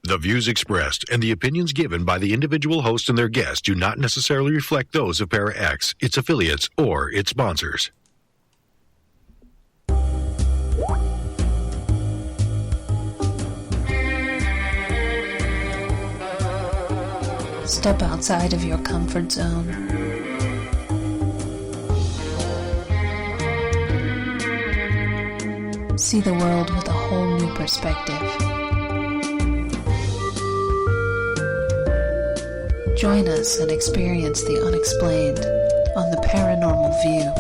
The views expressed and the opinions given by the individual host and their guests do not necessarily reflect those of Para X, its affiliates, or its sponsors. Step outside of your comfort zone. See the world with a whole new perspective. Join us and experience the unexplained on the Paranormal View.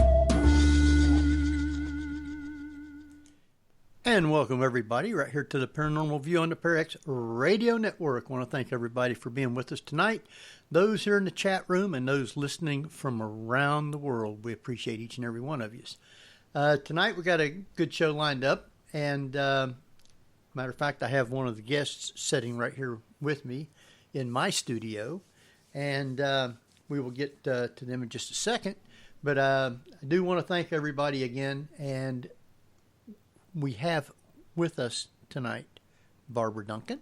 And welcome everybody right here to the Paranormal View on the ParaX Radio Network. I want to thank everybody for being with us tonight. Those here in the chat room and those listening from around the world, we appreciate each and every one of you. Tonight we got a good show lined up, and matter of fact, I have one of the guests sitting right here with me in my studio, and we will get to them in just a second. But I do want to thank everybody again, and we have with us tonight Barbara Duncan.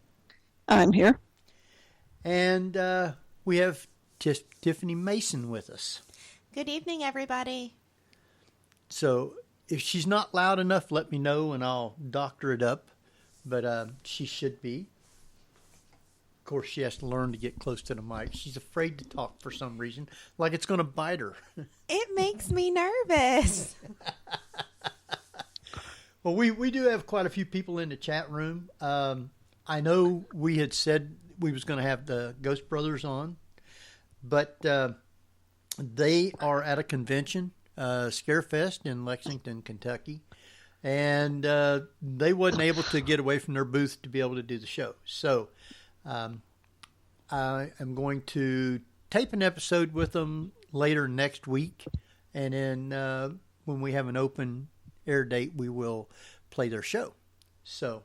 I'm here. And we have Tiffaney Mason with us. Good evening, everybody. So if she's not loud enough, let me know and I'll doctor it up. But she should be. Of course, she has to learn to get close to the mic. She's afraid to talk for some reason, like it's going to bite her. It makes me nervous. Well, we do have quite a few people in the chat room. I know we had said we was going to have the Ghost Brothers on, but they are at a convention, Scarefest in Lexington, Kentucky, and they wasn't able to get away from their booth to be able to do the show. So I am going to tape an episode with them later next week, and then when we have an open air date, we will play their show. So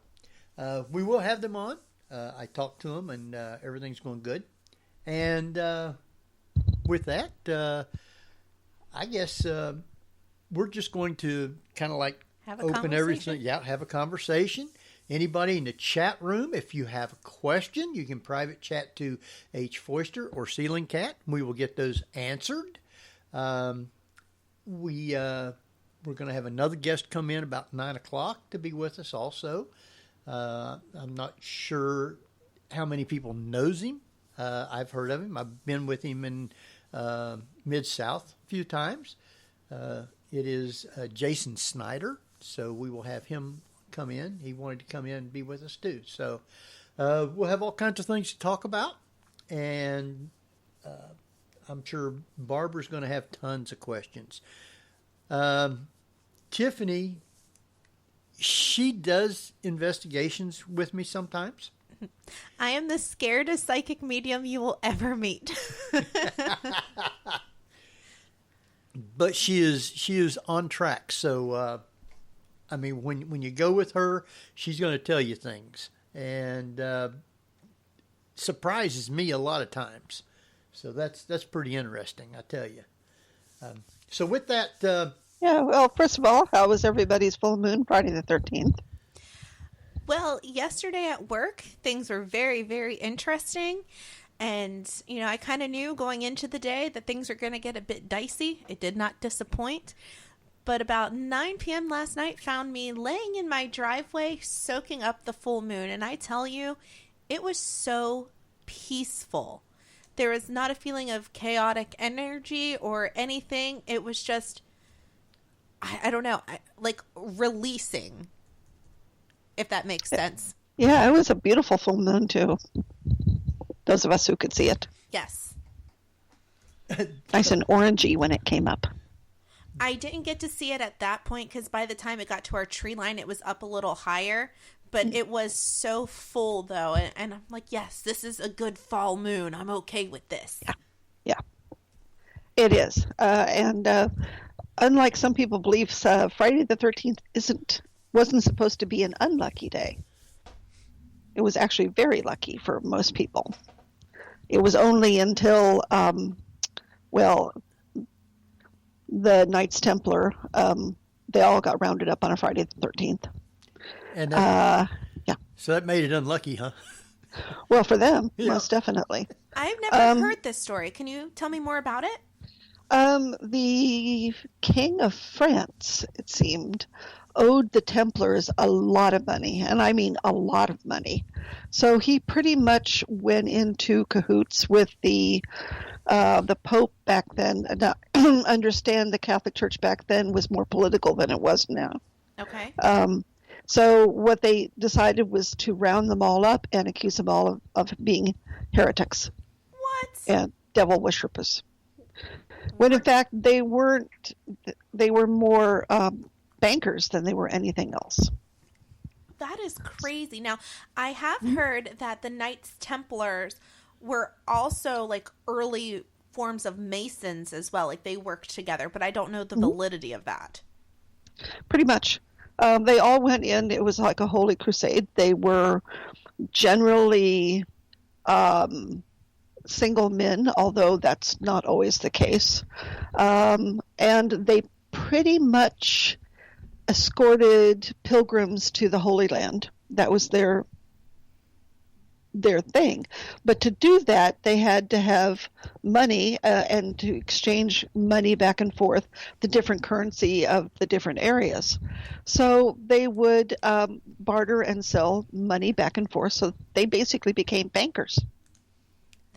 we will have them on. I talked to them, and everything's going good. And with that, I guess we're just going to kind of like open everything. Yeah, have a conversation. Anybody in the chat room, if you have a question, you can private chat to H. Foister or Ceiling Cat. We will get those answered. We're going to have another guest come in about 9 o'clock to be with us also. I'm not sure how many people knows him. I've heard of him. I've been with him in Mid-South a few times. It is Jason Snyder, so we will have him come in. He wanted to come in and be with us too. So we'll have all kinds of things to talk about, and I'm sure Barbara's going to have tons of questions. Tiffaney, she does investigations with me sometimes. I am the scaredest psychic medium you will ever meet. But she is on track. So, I mean, when you go with her, she's going to tell you things, and surprises me a lot of times. So that's pretty interesting, I tell you. So with that. Yeah, well, first of all, how was everybody's full moon Friday the 13th? Well, yesterday at work, things were very, very interesting. And, you know, I kind of knew going into the day that things were going to get a bit dicey. It did not disappoint. But about 9 p.m. last night found me laying in my driveway, soaking up the full moon. And I tell you, it was so peaceful. There was not a feeling of chaotic energy or anything. It was just, I don't know, like releasing, if that makes sense. Yeah, it was a beautiful full moon, too. Those of us who could see it. Yes. Nice and orangey when it came up. I didn't get to see it at that point because by the time it got to our tree line, it was up a little higher. But it was so full, though. And I'm like, yes, this is a good fall moon. I'm okay with this. Yeah. It is. And unlike some people believe, Friday the 13th wasn't supposed to be an unlucky day. It was actually very lucky for most people. It was only until, the Knights Templar, they all got rounded up on a Friday the 13th. And yeah. So that made it unlucky, huh? Well, for them, Yeah. most definitely. I've never heard this story. Can you tell me more about it? The King of France, it seemed, owed the Templars a lot of money, and I mean a lot of money. So he pretty much went into cahoots with the Pope back then. Now, understand the Catholic Church back then was more political than it was now. Okay. So what they decided was to round them all up and accuse them all of being heretics What? and devil worshippers. When in fact they weren't. They were more bankers than they were anything else. That is crazy. Now, I have heard that the Knights Templars were also like early forms of Masons as well. Like they worked together, but I don't know the validity of that. Pretty much. They all went in. It was like a holy crusade. They were generally single men, although that's not always the case. And they pretty much escorted pilgrims to the Holy Land. That was their thing. But to do that, they had to have money and to exchange money back and forth, the different currency of the different areas. So they would barter and sell money back and forth. So they basically became bankers.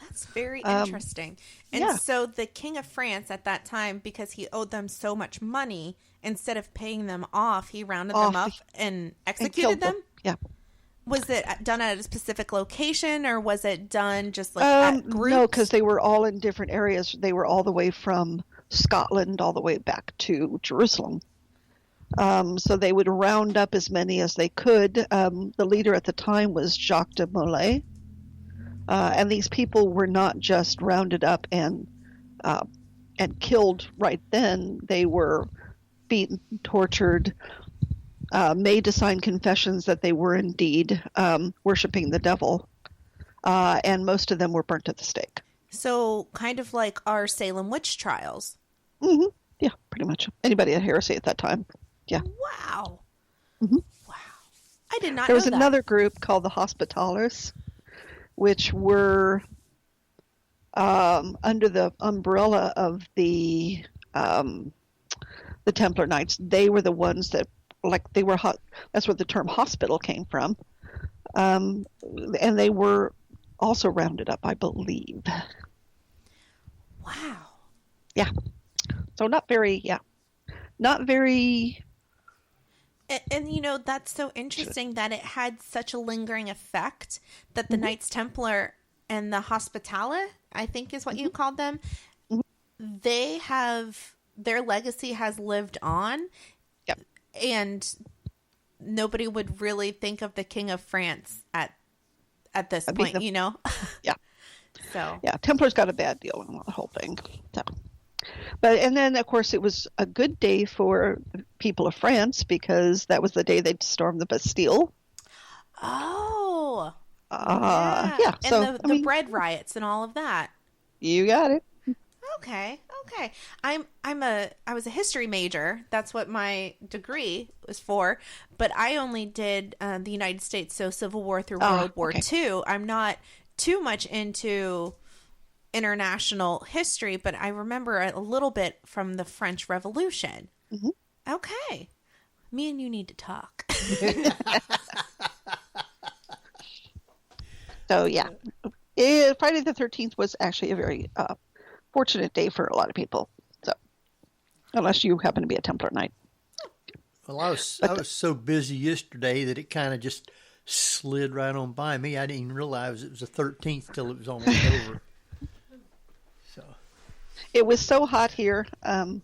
That's very interesting. And yeah. so the King of France at that time, because he owed them so much money, instead of paying them off, he rounded them up and executed them? Yeah. Was it done at a specific location, or was it done just like at groups? No, because they were all in different areas. They were all the way from Scotland all the way back to Jerusalem. So they would round up as many as they could. The leader at the time was Jacques de Molay. And these people were not just rounded up and killed right then. They were beaten, tortured, made to sign confessions that they were indeed worshiping the devil, and most of them were burnt at the stake. So kind of like our Salem witch trials. Mm-hmm. Yeah, pretty much. Anybody had heresy at that time. Yeah. Wow. Mm-hmm. Wow. I did not There was know that. another group called the Hospitallers, which were under the umbrella of the Templar Knights. They were the ones that, like, they were that's where the term hospital came from, and they were also rounded up, I believe. Wow. Yeah. So not very. And you know, that's so interesting that it had such a lingering effect that the Knights Templar and the Hospitaller, I think is what you called them, their legacy has lived on. Yep. And nobody would really think of the King of France at this point, you know? Yeah. So. Yeah, Templars got a bad deal on the whole thing. So. And then, of course, it was a good day for the people of France because that was the day they stormed the Bastille. Oh. Yeah. And so, the bread riots and all of that. You got it. Okay. I was a history major. That's what my degree was for. But I only did the United States, so Civil War through World War II. I'm not too much into international history, but I remember a little bit from the French Revolution. Mm-hmm. Okay. Me and you need to talk. So, yeah. Friday the 13th was actually a very fortunate day for a lot of people. So, unless you happen to be a Templar Knight. Well, I was so busy yesterday that it kind of just slid right on by me. I didn't even realize it was the 13th till it was almost over. So it was so hot here. By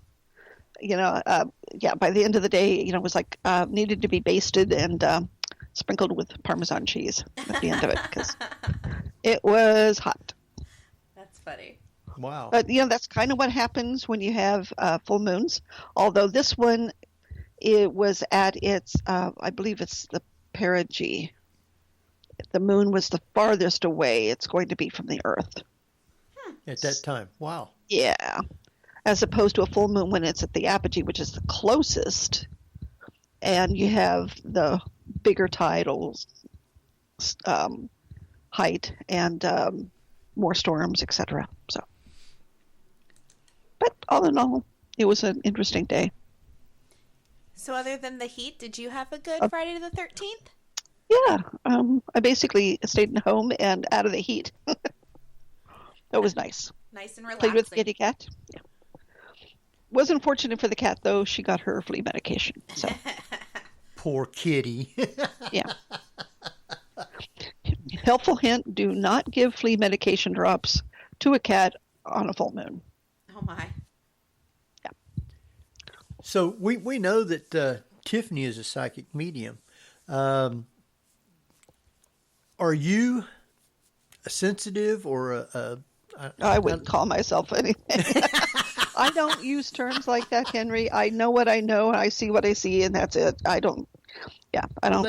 the end of the day, it was like needed to be basted and sprinkled with Parmesan cheese at the end of it because it was hot. That's funny. Wow. But, that's kind of what happens when you have full moons. Although this one, it was at its, I believe it's the perigee. The moon was the farthest away it's going to be from the Earth. At that time. Wow. Yeah. As opposed to a full moon when it's at the apogee, which is the closest. And you have the bigger tidal height and more storms, etc. So, but all in all, it was an interesting day. So other than the heat, did you have a good Friday the 13th? Yeah, I basically stayed at home and out of the heat. That was nice. Nice and relaxing. Played with the kitty cat. Yeah. Wasn't fortunate for the cat, though. She got her flea medication. So. Poor kitty. Yeah. Helpful hint, do not give flea medication drops to a cat on a full moon. Oh, my. Yeah. So we know that Tiffaney is a psychic medium. Are you a sensitive or I wouldn't call myself anything. I don't use terms like that, Henry. I know what I know, and I see what I see, and that's it. I don't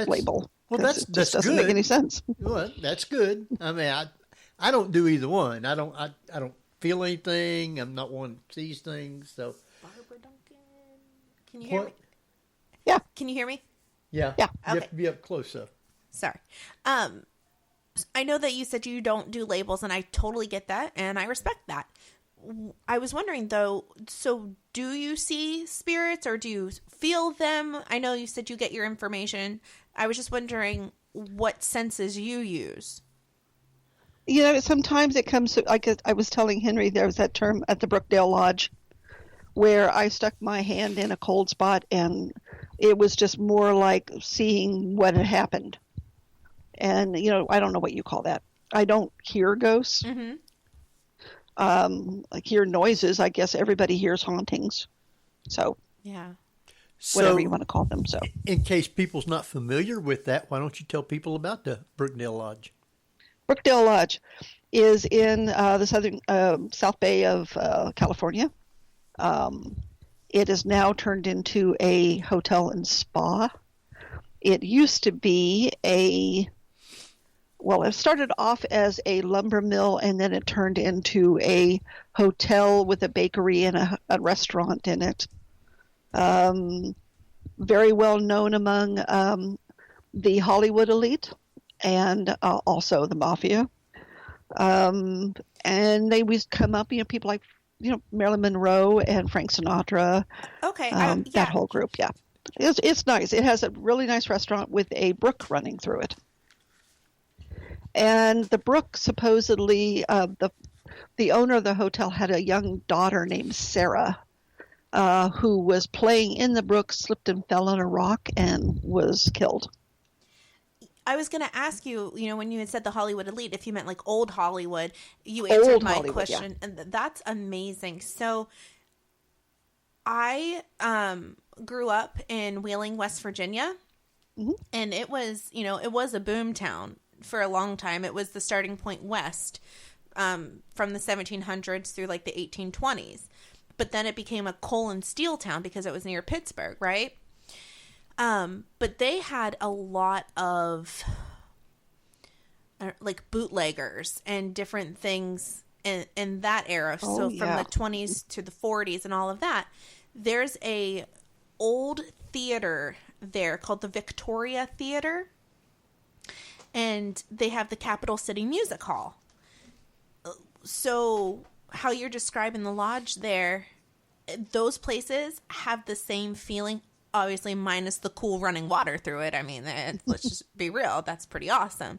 label. Well, that's doesn't good. make any sense. Well, that's good. I mean, I don't do either one. I don't feel anything. I'm not one that sees things. So, Barbara Duncan, can you hear me? Yeah. Can you hear me? Yeah. Yeah. You have to be up close, though. Sorry. I know that you said you don't do labels, and I totally get that, and I respect that. I was wondering, though, so do you see spirits or do you feel them? I know you said you get your information. I was just wondering what senses you use. You know, sometimes it comes to, like I was telling Henry, there was that term at the Brookdale Lodge where I stuck my hand in a cold spot, and it was just more like seeing what had happened. And, you know, I don't know what you call that. I don't hear ghosts. Mm-hmm. I hear noises. I guess everybody hears hauntings. So, yeah, whatever you want to call them. So, in case people's not familiar with that, why don't you tell people about the Brookdale Lodge? Brookdale Lodge is in the South Bay of California. It is now turned into a hotel and spa. It used to be it started off as a lumber mill, and then it turned into a hotel with a bakery and a restaurant in it. Very well known among the Hollywood elite and also the mafia. And they would come up, people like, Marilyn Monroe and Frank Sinatra. Okay. That whole group, yeah. It's nice. It has a really nice restaurant with a brook running through it. And the brook, supposedly, the owner of the hotel had a young daughter named Sarah, who was playing in the brook, slipped and fell on a rock, and was killed. I was going to ask you, when you had said the Hollywood elite, if you meant like old Hollywood, you answered my question, yeah. And that's amazing. So I grew up in Wheeling, West Virginia, mm-hmm. and it was, it was a boom town for a long time. It was the starting point west from the 1700s through like the 1820s. But then it became a coal and steel town because it was near Pittsburgh, right? But they had a lot of like bootleggers and different things in that era. So from the 20s to the 40s and all of that, there's a old theater there called the Victoria Theater. And they have the Capital City Music Hall. So how you're describing the lodge there, those places have the same feeling, obviously minus the cool running water through it. I mean, let's just be real. That's pretty awesome.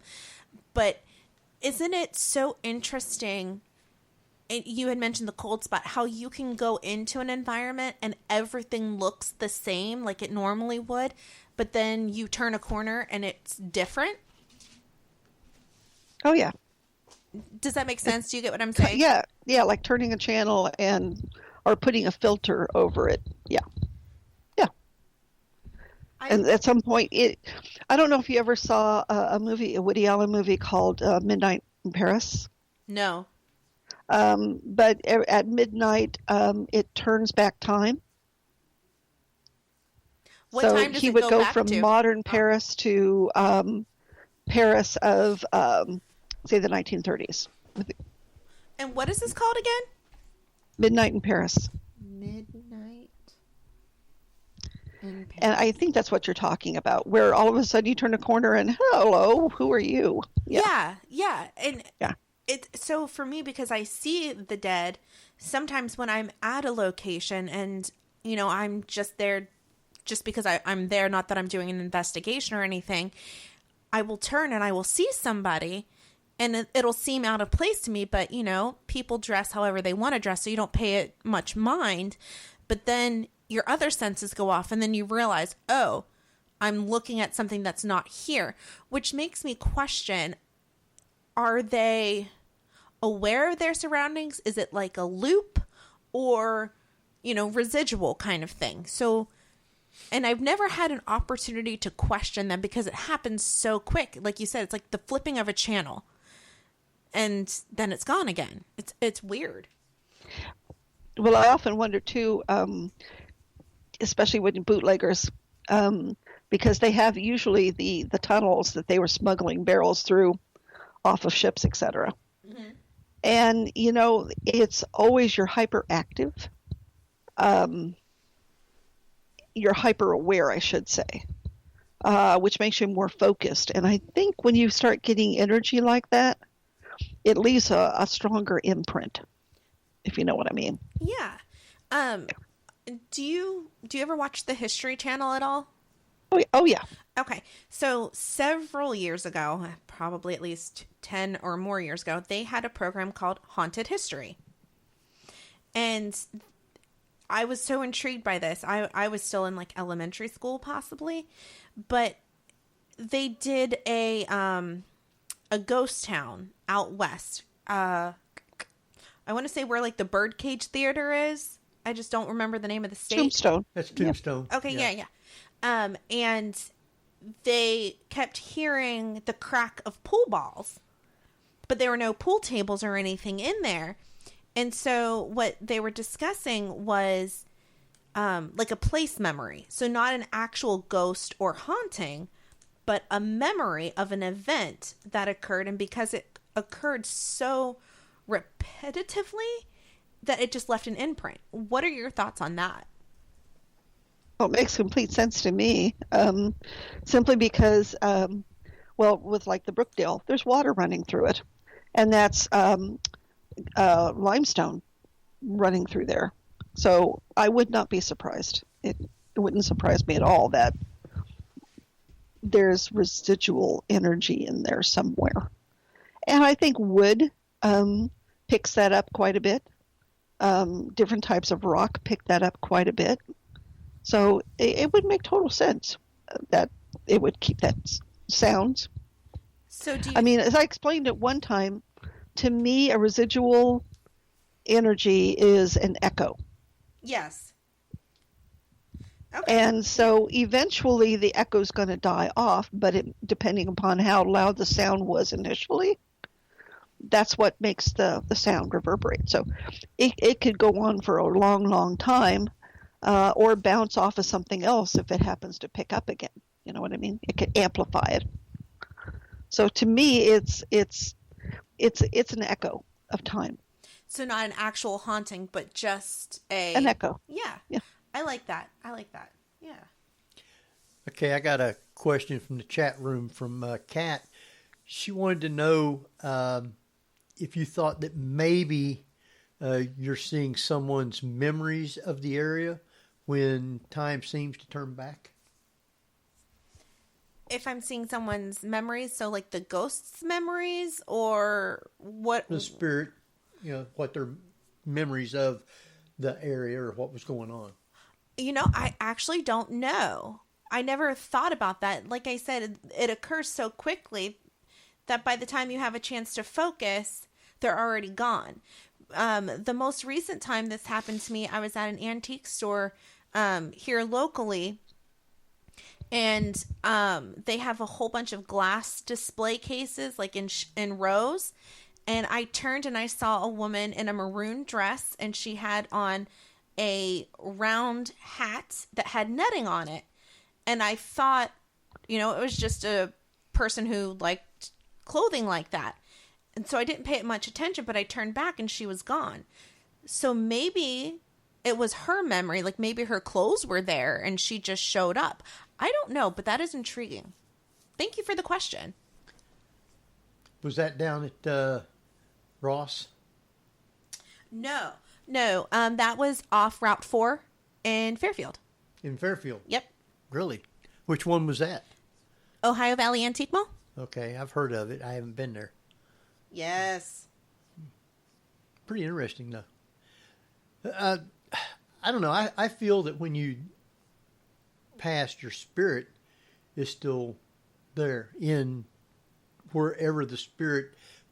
But isn't it so interesting? You had mentioned the cold spot, how you can go into an environment and everything looks the same like it normally would, but then you turn a corner and it's different. Oh, yeah. Does that make sense? Do you get what I'm saying? Yeah, like turning a channel or putting a filter over it. Yeah. And at some point, I don't know if you ever saw a Woody Allen movie called Midnight in Paris. No. But at midnight, it turns back time. What time does he it would go go back from to? Modern Paris to Paris of, say, the 1930s. And what is this called again? Midnight in Paris. Midnight. And I think that's what you're talking about, where all of a sudden you turn a corner and, hello, who are you? Yeah. And Yeah. so for me, because I see the dead, sometimes when I'm at a location and, I'm just there just because I'm there, not that I'm doing an investigation or anything, I will turn and I will see somebody and it'll seem out of place to me, but, people dress however they want to dress, so you don't pay it much mind. But then your other senses go off and then you realize, oh, I'm looking at something that's not here, which makes me question, are they aware of their surroundings? Is it like a loop or, residual kind of thing? So, and I've never had an opportunity to question them because it happens so quick. Like you said, it's like the flipping of a channel and then it's gone again. It's weird. Well, I often wonder too, especially with bootleggers, because they have usually the tunnels that they were smuggling barrels through off of ships, etc. Mm-hmm. And, it's always you're hyperactive. You're hyper aware, I should say, which makes you more focused. And I think when you start getting energy like that, it leaves a stronger imprint, if you know what I mean. Yeah. Do you ever watch the History Channel at all? Oh yeah. Okay. So several years ago, probably at least 10 or more years ago, they had a program called Haunted History. And I was so intrigued by this. I was still in like elementary school possibly, but they did a ghost town out west. I want to say where like the Birdcage Theater is. I just don't remember the name of the state. Tombstone. That's Tombstone. Okay, yeah. And they kept hearing the crack of pool balls, but there were no pool tables or anything in there. And so what they were discussing was like a place memory. So not an actual ghost or haunting, but a memory of an event that occurred. And because it occurred so repetitively, that it just left an imprint. What are your thoughts on that? Well, it makes complete sense to me, simply because, with like the Brookdale, there's water running through it, and that's limestone running through there. So I would not be surprised. It wouldn't surprise me at all that there's residual energy in there somewhere. And I think wood picks that up quite a bit. Different types of rock pick that up quite a bit. So it would make total sense that it would keep that sound. So do you... I mean, as I explained at one time, to me, a residual energy is an echo. Yes. Okay. And so eventually the echo is going to die off, but depending upon how loud the sound was initially, that's what makes the sound reverberate. So it could go on for a long, long time, or bounce off of something else if it happens to pick up again. You know what I mean? It could amplify it. So to me, it's an echo of time. So not an actual haunting, but just an echo. Yeah. I like that. Yeah. Okay, I got a question from the chat room from Kat. She wanted to know if you thought that maybe you're seeing someone's memories of the area when time seems to turn back. If I'm seeing someone's memories, so like the ghost's memories, or what? The spirit, what their memories of the area or what was going on. I actually don't know. I never thought about that. Like I said, it occurs so quickly that by the time you have a chance to focus, they're already gone. The most recent time this happened to me, I was at an antique store here locally, and they have a whole bunch of glass display cases, like in rows. And I turned and I saw a woman in a maroon dress, and she had on a round hat that had netting on it. And I thought, it was just a person who liked clothing like that. And so I didn't pay it much attention, but I turned back and she was gone. So maybe it was her memory. Like maybe her clothes were there and she just showed up. I don't know, but that is intriguing. Thank you for the question. Was that down at Ross? No. That was off Route 4 in Fairfield. In Fairfield? Yep. Really? Which one was that? Ohio Valley Antique Mall? Okay, I've heard of it. I haven't been there. Yes. Pretty interesting, though. I don't know. I feel that when you pass, your spirit is still there in wherever the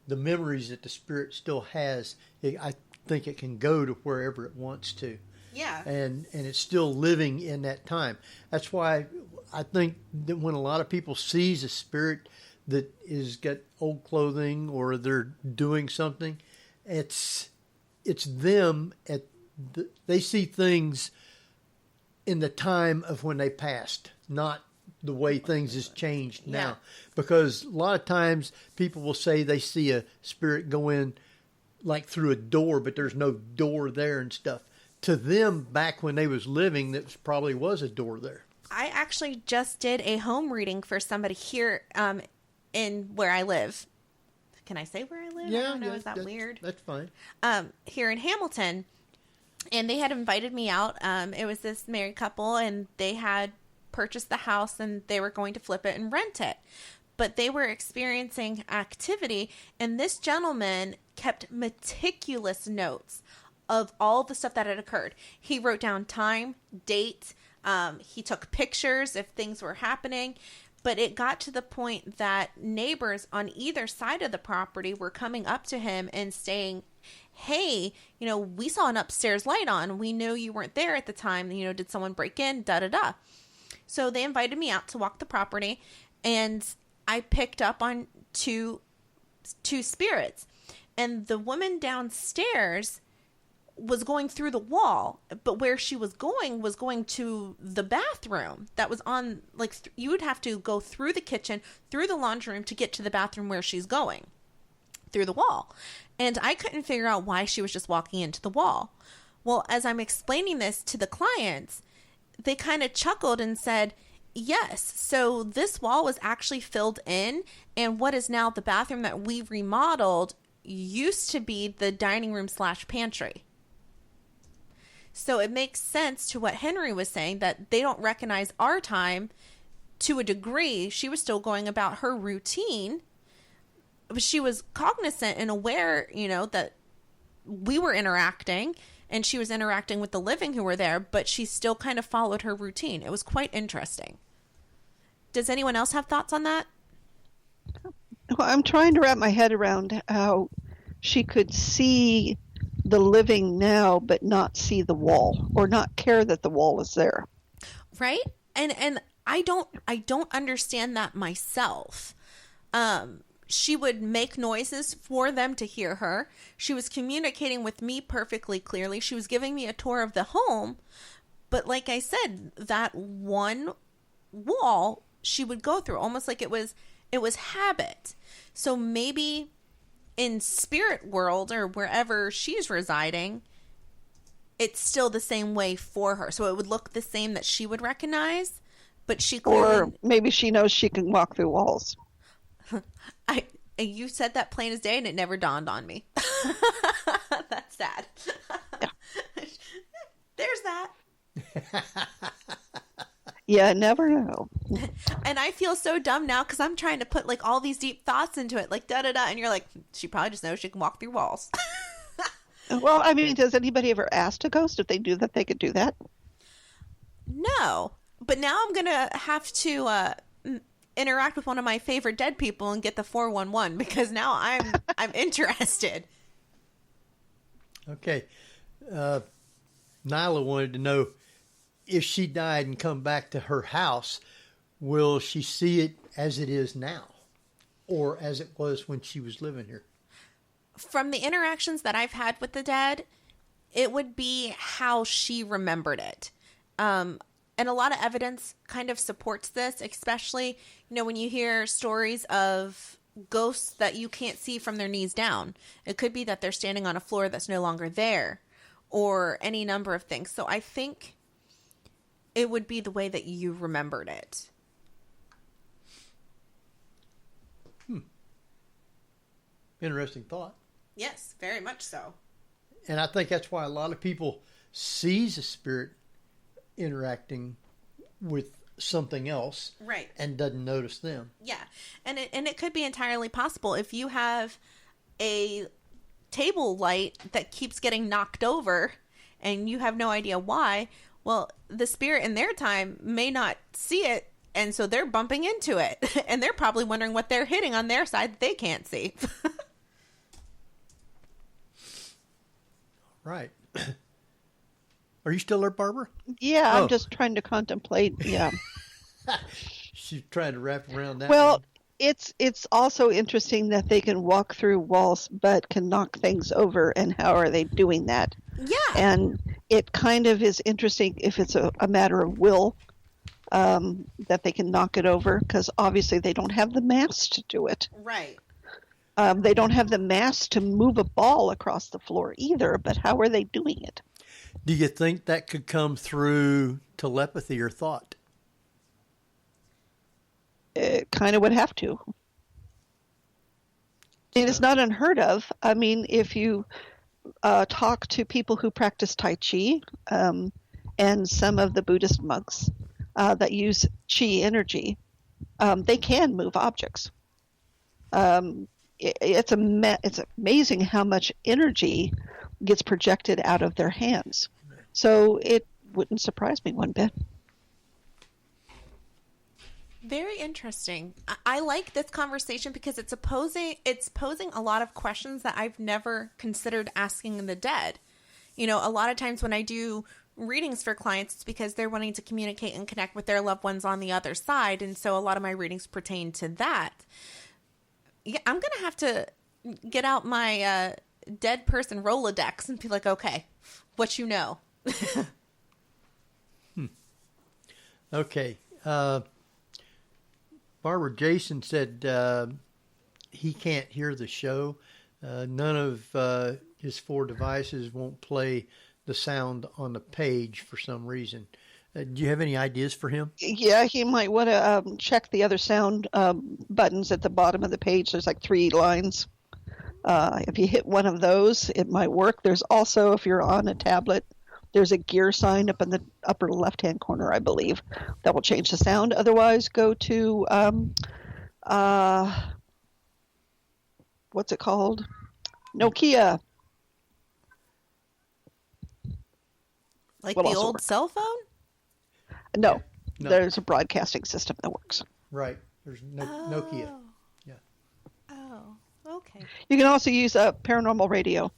memories that the spirit still has. I think it can go to wherever it wants to. Yeah. And it's still living in that time. That's why I think that when a lot of people sees a spirit that is got old clothing or they're doing something, it's them they see things in the time of when they passed, not the way things has changed now. Yeah. Because a lot of times people will say they see a spirit go in like through a door, but there's no door there and stuff. To them, back when they was living, that probably was a door there. I actually just did a home reading for somebody here in where I live. Can I say where I live? Yeah, I don't know. Is that weird? That's fine. Here in Hamilton. And they had invited me out. It was this married couple, and they had purchased the house, and they were going to flip it and rent it. But they were experiencing activity, and this gentleman kept meticulous notes of all the stuff that had occurred. He wrote down time, date. He took pictures if things were happening. But it got to the point that neighbors on either side of the property were coming up to him and saying, hey, we saw an upstairs light on. We knew you weren't there at the time. Did someone break in? Da-da-da. So they invited me out to walk the property, and I picked up on two spirits. And the woman downstairs was going through the wall, but where she was going to the bathroom that was on, like, you would have to go through the kitchen, through the laundry room to get to the bathroom where she's going, through the wall. And I couldn't figure out why she was just walking into the wall. Well, as I'm explaining this to the clients, they kind of chuckled and said, yes, so this wall was actually filled in, and what is now the bathroom that we remodeled used to be the dining room / pantry. So it makes sense to what Henry was saying, that they don't recognize our time to a degree. She was still going about her routine, but she was cognizant and aware, that we were interacting, and she was interacting with the living who were there, but she still kind of followed her routine. It was quite interesting. Does anyone else have thoughts on that? Well, I'm trying to wrap my head around how she could see the living now but not see the wall, or not care that the wall is there. Right? And I don't understand that myself. She would make noises for them to hear her. She was communicating with me perfectly clearly. She was giving me a tour of the home. But like I said, that one wall she would go through, almost like it was habit. So maybe in spirit world or wherever she's residing, it's still the same way for her. So it would look the same, that she would recognize, but she clearly... Or maybe she knows she can walk through walls. You said that plain as day, and it never dawned on me. That's sad. Yeah. There's that. Yeah, never know. And I feel so dumb now because I'm trying to put like all these deep thoughts into it, like da-da-da, and you're like, she probably just knows she can walk through walls. Well, I mean, does anybody ever ask a ghost if they do that, they could do that? No, but now I'm going to have to interact with one of my favorite dead people and get the 411 because now I'm interested. Okay. Nyla wanted to know, if she died and come back to her house, will she see it as it is now or as it was when she was living here? From the interactions that I've had with the dead, it would be how she remembered it. And a lot of evidence kind of supports this, especially, when you hear stories of ghosts that you can't see from their knees down. It could be that they're standing on a floor that's no longer there. or any number of things. So I think it would be the way that you remembered it. Interesting thought. Yes, very much so. And I think that's why a lot of people sees a spirit interacting with something else, right, and doesn't notice them. Yeah, and it could be entirely possible if you have a table light that keeps getting knocked over, and you have no idea why. Well, the spirit in their time may not see it, and so they're bumping into it, and they're probably wondering what they're hitting on their side that they can't see. Right. Are you still there, Barbara? Yeah, I'm just trying to contemplate. Yeah. She's trying to wrap around that. Well, one. it's also interesting that they can walk through walls but can knock things over, and how are they doing that? Yeah. And it kind of is interesting if it's a matter of will, that they can knock it over, because obviously they don't have the mass to do it. Right. They don't have the mass to move a ball across the floor either, but how are they doing it? Do you think that could come through telepathy or thought? It kind of would have to. It is not unheard of. I mean, if you talk to people who practice Tai Chi, and some of the Buddhist monks that use Chi energy, they can move objects. It's amazing how much energy gets projected out of their hands. So it wouldn't surprise me one bit. Very interesting. I like this conversation because it's posing a lot of questions that I've never considered asking the dead. You know, a lot of times when I do readings for clients, it's because they're wanting to communicate and connect with their loved ones on the other side. And so a lot of my readings pertain to that. Yeah, I'm going to have to get out my dead person Rolodex and be like, okay, what you know? Okay. Barbara, Jason said he can't hear the show. None of his 4 devices won't play the sound on the page for some reason. Do you have any ideas for him? Yeah, he might want to check the other sound buttons at the bottom of the page. There's like 3 lines. If you hit one of those, it might work. There's also, if you're on a tablet, there's a gear sign up in the upper left-hand corner, I believe, that will change the sound. Otherwise, go to, what's it called? Nokia. Like the old cell phone? No, there's a broadcasting system that works. Right. There's Nokia. Yeah. Oh, okay. You can also use a Paranormal Radio.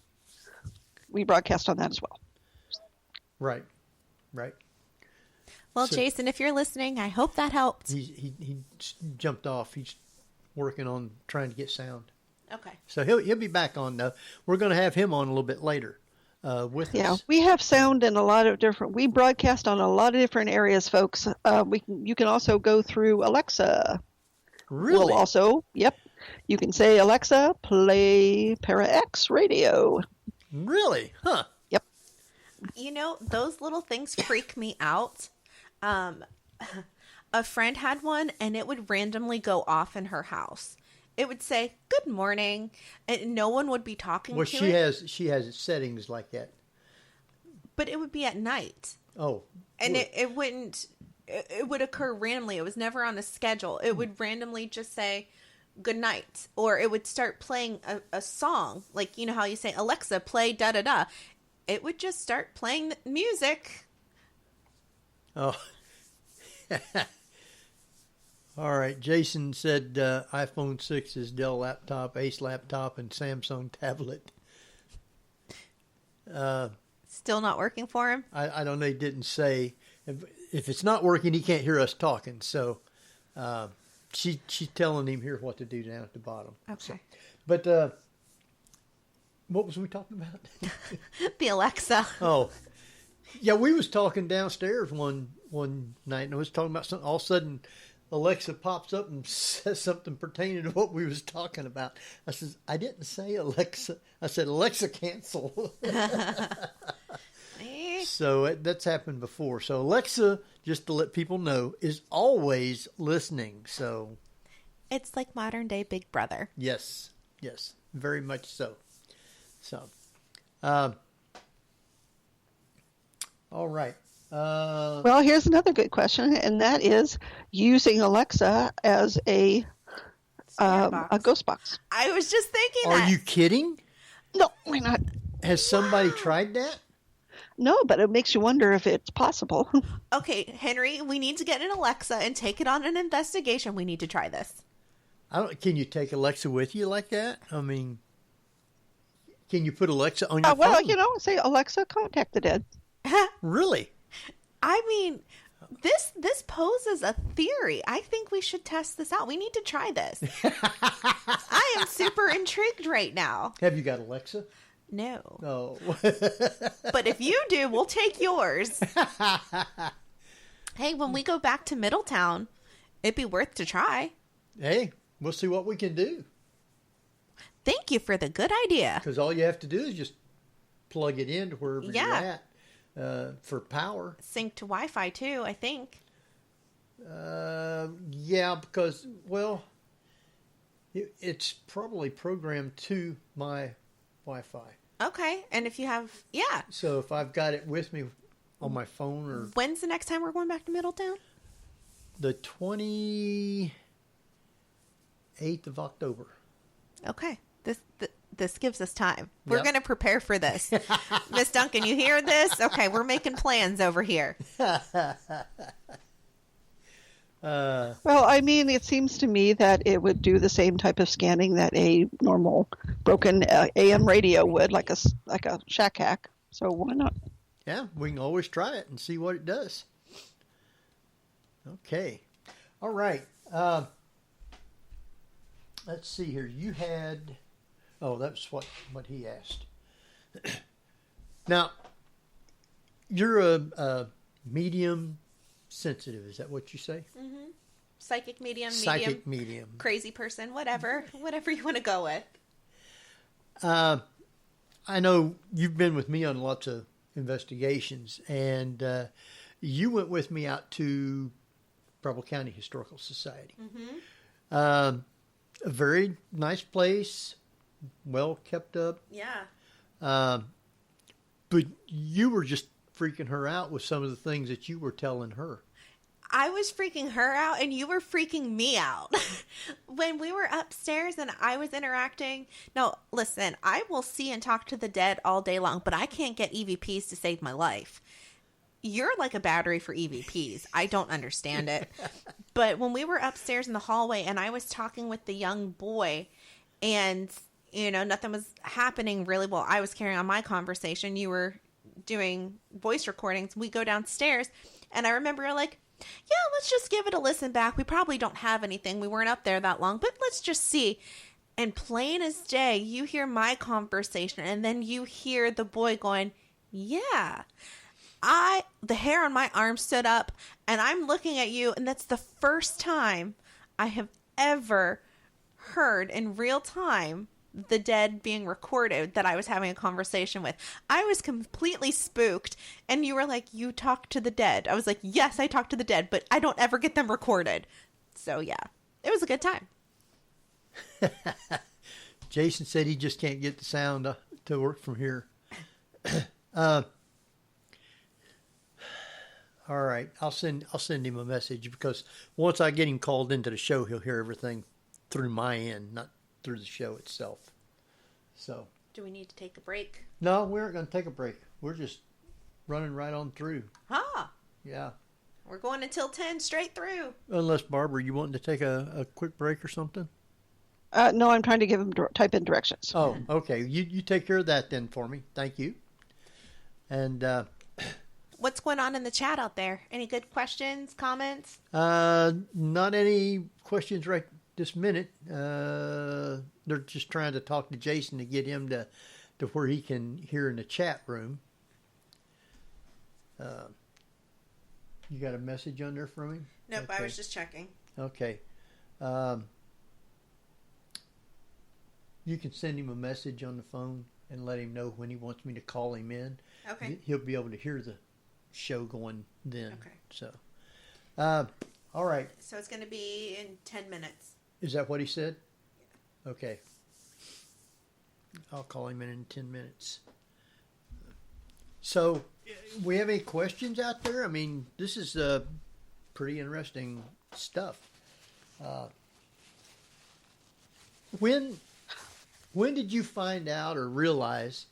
We broadcast on that as well. Right. Right. Well, so, Jason, if you're listening, I hope that helped. He jumped off. He's working on trying to get sound. Okay. So he'll be back on, though. We're going to have him on a little bit later. With us. Yeah, we have sound in a lot of different. We broadcast on a lot of different areas, folks. You can also go through Alexa. Really? We'll also, yep. You can say, Alexa, play Para X radio. Really? Huh. Yep. You know, those little things freak me out. A friend had one, and it would randomly go off in her house. It would say, good morning, and no one would be talking to it. Well, she has settings like that. But it would be at night. Oh. And it would occur randomly. It was never on a schedule. It would randomly just say, good night. Or it would start playing a song. Like, you know how you say, Alexa, play da-da-da. It would just start playing the music. Oh. All right. Jason said iPhone 6 is Dell laptop, Ace laptop, and Samsung tablet. Still not working for him? I don't know. He didn't say. If it's not working, he can't hear us talking. So she's telling him here what to do down at the bottom. Okay. So, but what was we talking about? The Alexa. Oh. Yeah, we was talking downstairs one night, and I was talking about something. All of a sudden, Alexa pops up and says something pertaining to what we was talking about. I says, I didn't say Alexa. I said, Alexa, cancel. So that's happened before. So Alexa, just to let people know, is always listening. So It's like modern day Big Brother. yes, very much so. So, all right. Well, here's another good question, and that is using Alexa as a ghost box. I was just thinking Are that. you kidding? No, why not? Has somebody tried that? No, but it makes you wonder if it's possible. Okay, Henry, we need to get an Alexa and take it on an investigation. We need to try this. Can you take Alexa with you like that? I mean, can you put Alexa on your Well, phone? say Alexa, contact the dead. Really? I mean, this poses a theory. I think we should test this out. We need to try this. I am super intrigued right now. Have you got Alexa? No. No. But if you do, we'll take yours. Hey, when we go back to Middletown, it'd be worth to try. Hey, we'll see what we can do. Thank you for the good idea. Because all you have to do is just plug it in to wherever you're at for power. Sync to Wi-Fi too, I think. Yeah, because, well, it's probably programmed to my Wi-Fi. Okay, and if you have, So if I've got it with me on my phone or... When's the next time we're going back to Middletown? The 28th of October. Okay, this gives us time. We're Yep. going to prepare for this. Miss Duncan, you hear this? Okay, we're making plans over here. Well, I mean, it seems to me that it would do the same type of scanning that a normal broken AM radio would, like a shack hack. So why not? Yeah, we can always try it and see what it does. Okay. All right. Let's see here. You had... Oh, that's what he asked. Now, you're a medium sensitive. Is that what you say? Mm-hmm. Psychic medium, Psychic medium. crazy person, whatever you want to go with. I know you've been with me on lots of investigations, and you went with me out to Preble County Historical Society. Mm-hmm. A very nice place, well kept up. Yeah. But you were just freaking her out with some of the things that you were telling her. I was freaking her out and you were freaking me out. When we were upstairs and I was interacting. No, listen, I will see and talk to the dead all day long, but I can't get EVPs to save my life. You're like a battery for EVPs. I don't understand it. But when we were upstairs in the hallway and I was talking with the young boy and, nothing was happening really well. I was carrying on my conversation. You were doing voice recordings. We go downstairs and I remember you're like, yeah, let's just give it a listen back. We probably don't have anything. We weren't up there that long, but let's just see. And plain as day, you hear my conversation and then you hear the boy going, yeah. The hair on my arm stood up and I'm looking at you, and that's the first time I have ever heard in real time the dead being recorded that I was having a conversation with. I was completely spooked, and you were like, you talked to the dead. I was like, yes, I talked to the dead, but I don't ever get them recorded. So yeah, it was a good time. Jason said he just can't get the sound to work from here. All right, I'll send him a message, because once I get him called into the show, he'll hear everything through my end, not through the show itself. So, do we need to take a break? No, we aren't going to take a break. We're just running right on through. Yeah. We're going until 10 straight through. Unless, Barbara, you wanting to take a quick break or something? No, I'm trying to give him type in directions. Oh, okay. You take care of that then for me. Thank you. And what's going on in the chat out there? Any good questions, comments? Not any questions right this minute. They're just trying to talk to Jason to get him to where he can hear in the chat room. You got a message on there from him? Nope, Okay. I was just checking. Okay. You can send him a message on the phone, and let him know when he wants me to call him in. Okay. He'll be able to hear the show going then. Okay. So, all right. So it's going to be in 10 minutes. Is that what he said? Okay. I'll call him in 10 minutes. So, we have any questions out there? I mean, this is pretty interesting stuff. When did you find out or realize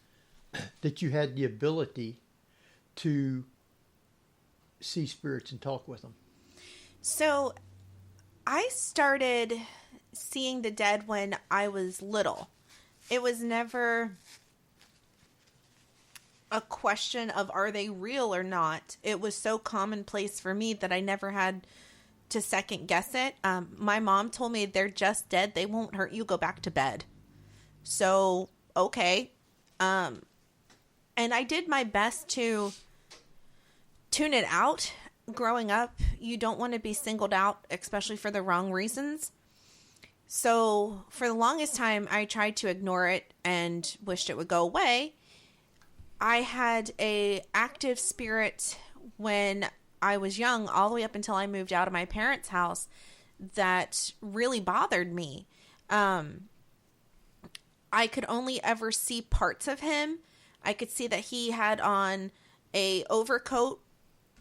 that you had the ability to see spirits and talk with them? So I started seeing the dead when I was little. It was never a question of are they real or not. It was so commonplace for me that I never had to second guess it. My mom told me they're just dead. They won't hurt you. Go back to bed. So, okay. And I did my best to tune it out. Growing up, you don't want to be singled out, especially for the wrong reasons. So for the longest time, I tried to ignore it and wished it would go away. I had a active spirit when I was young, all the way up until I moved out of my parents' house, that really bothered me. I could only ever see parts of him. I could see that he had on a overcoat,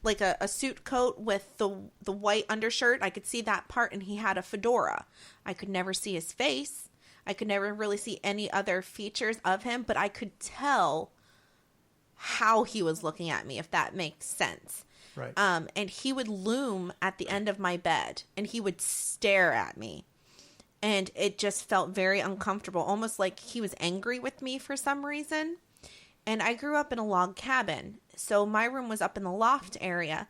like a suit coat with the white undershirt. I could see that part, and he had a fedora. I could never see his face. I could never really see any other features of him, but I could tell how he was looking at me, if that makes sense. Right. And he would loom at the end of my bed, and he would stare at me. And it just felt very uncomfortable, almost like he was angry with me for some reason. And I grew up in a log cabin, so my room was up in the loft area,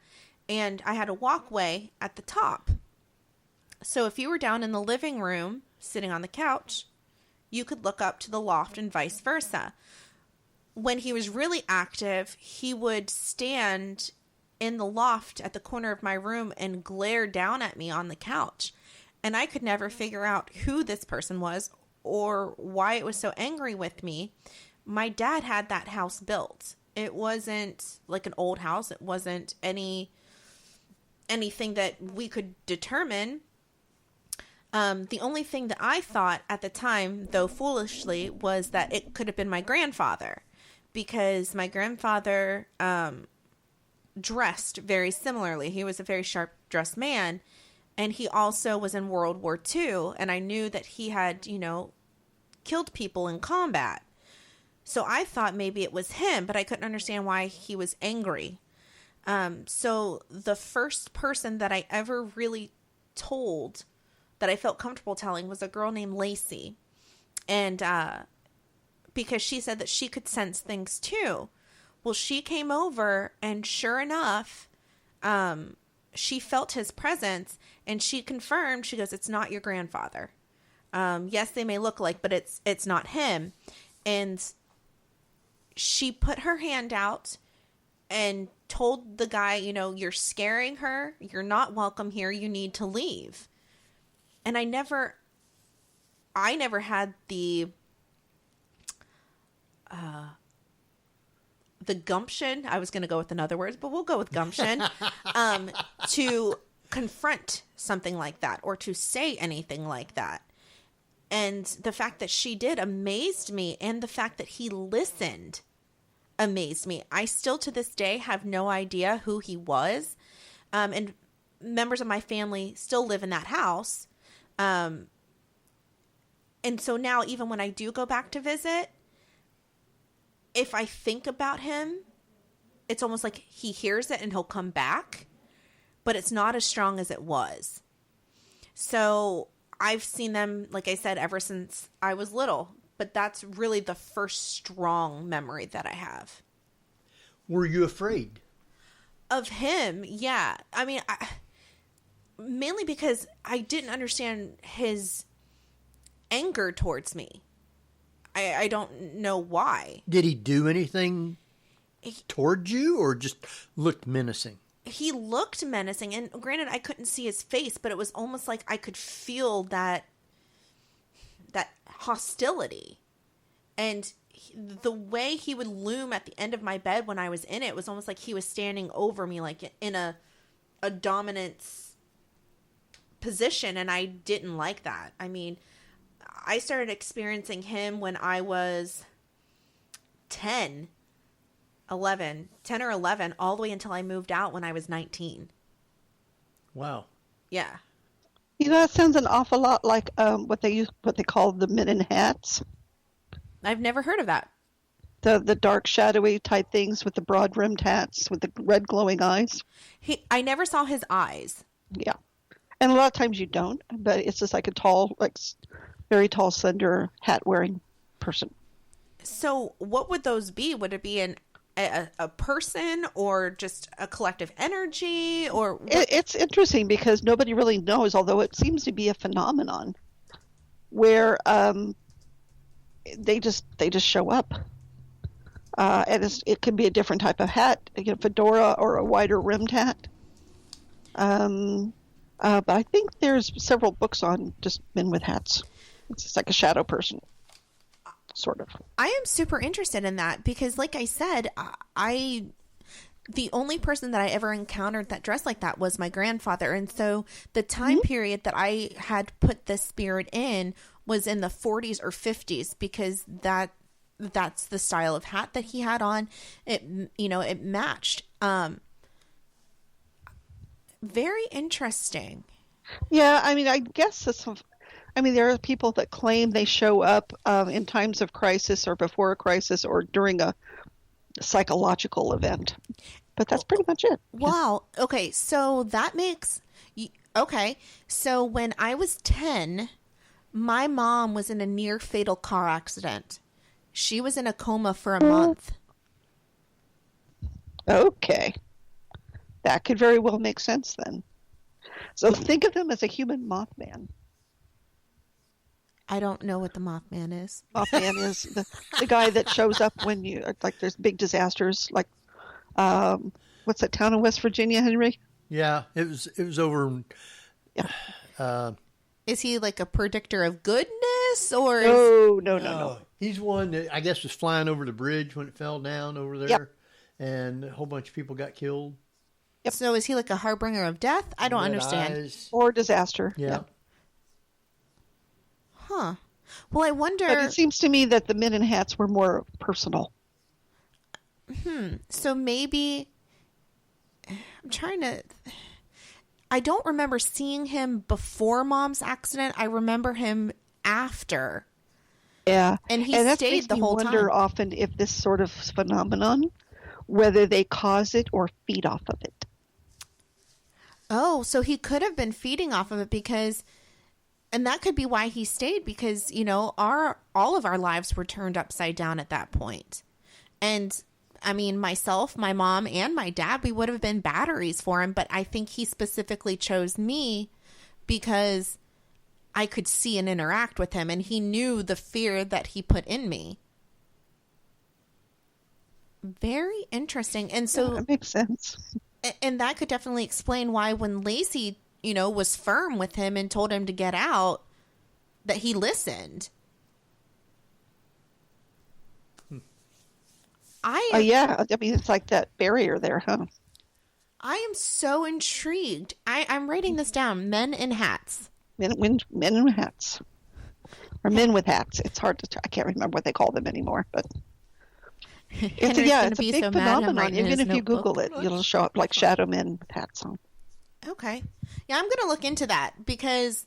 and I had a walkway at the top. So if you were down in the living room, sitting on the couch, you could look up to the loft and vice versa. When he was really active, he would stand in the loft at the corner of my room and glare down at me on the couch. And I could never figure out who this person was or why it was so angry with me. My dad had that house built. It wasn't like an old house. It wasn't anything that we could determine. The only thing that I thought at the time, though foolishly, was that it could have been my grandfather, because my grandfather dressed very similarly. He was a very sharp-dressed man, and he also was in World War II, and I knew that he had, killed people in combat. So I thought maybe it was him, but I couldn't understand why he was angry. So the first person that I ever really told that I felt comfortable telling was a girl named Lacey. And because she said that she could sense things too. Well, she came over, and sure enough, she felt his presence, and she confirmed, she goes, "It's not your grandfather. Yes, they may look alike, but it's not him." And she put her hand out and told the guy, "You're scaring her. You're not welcome here. You need to leave." And I never had the gumption. I was going to go with another word, but we'll go with gumption, to confront something like that or to say anything like that. And the fact that she did amazed me, and the fact that he listened amazed me. I still to this day have no idea who he was. And members of my family still live in that house. And so now, even when I do go back to visit, if I think about him, it's almost like he hears it and he'll come back, but it's not as strong as it was. So I've seen them, like I said, ever since I was little, but that's really the first strong memory that I have. Were you afraid? Of him? Yeah. I mean, mainly because I didn't understand his anger towards me. I don't know why. Did he do anything towards you, or just looked menacing? He looked menacing, and granted, I couldn't see his face, but it was almost like I could feel that hostility. And the way he would loom at the end of my bed when I was in it was almost like he was standing over me, like in a dominance position. And I didn't like that. I mean, I started experiencing him when I was 10 or 11, all the way until I moved out when I was 19. Wow. Yeah. You know, that sounds an awful lot like what they call the men in hats. I've never heard of that. The dark, shadowy type things with the broad rimmed hats with the red glowing eyes. I never saw his eyes. Yeah. And a lot of times you don't, but it's just like a tall, like very tall, slender hat wearing person. So what would those be? Would it be a person or just a collective energy or It's interesting because nobody really knows, although it seems to be a phenomenon where they just show up. And it can be a different type of hat, a fedora or a wider rimmed hat. But I think there's several books on just men with hats. It's just like a shadow person, sort of. I am super interested in that because, like I said, the only person that I ever encountered that dressed like that was my grandfather. And so the time period that I had put this spirit in was in the 40s or 50s because that's the style of hat that he had on. It matched. Very interesting. Yeah, I mean, I guess there are people that claim they show up in times of crisis or before a crisis or during a psychological event. But that's pretty much it. Wow. Okay, so that makes... Okay, so when I was 10, my mom was in a near-fatal car accident. She was in a coma for a month. Okay. That could very well make sense then. So think of him as a human Mothman. I don't know what the Mothman is. Mothman is the guy that shows up when there's big disasters, like what's that town in West Virginia, Henry? Yeah, it was over. Yeah. Is he like a predictor of goodness or? No. He's one that I guess was flying over the bridge when it fell down over there, and a whole bunch of people got killed. Yep. So is he like a harbinger of death? I don't understand. Eyes. Or disaster. Yeah. Huh. Well, I wonder. But it seems to me that the men in hats were more personal. So maybe I'm trying to. I don't remember seeing him before Mom's accident. I remember him after. Yeah, and he that stayed makes the me whole wonder time. Often if this sort of phenomenon, whether they cause it or feed off of it. Oh, so he could have been feeding off of it because, and that could be why he stayed because, all of our lives were turned upside down at that point. And I mean, myself, my mom, and my dad, we would have been batteries for him. But I think he specifically chose me because I could see and interact with him. And he knew the fear that he put in me. Very interesting. And so that makes sense. And that could definitely explain why when Lacey, was firm with him and told him to get out, that he listened. Yeah. I mean, it's like that barrier there, huh? I am so intrigued. I'm writing this down. Men in hats. Men in hats. Or men with hats. It's hard to... I can't remember what they call them anymore, but... It's a big phenomenon. Even if you Google it, it'll show up like shadow men with hats on. Okay. Yeah, I'm going to look into that because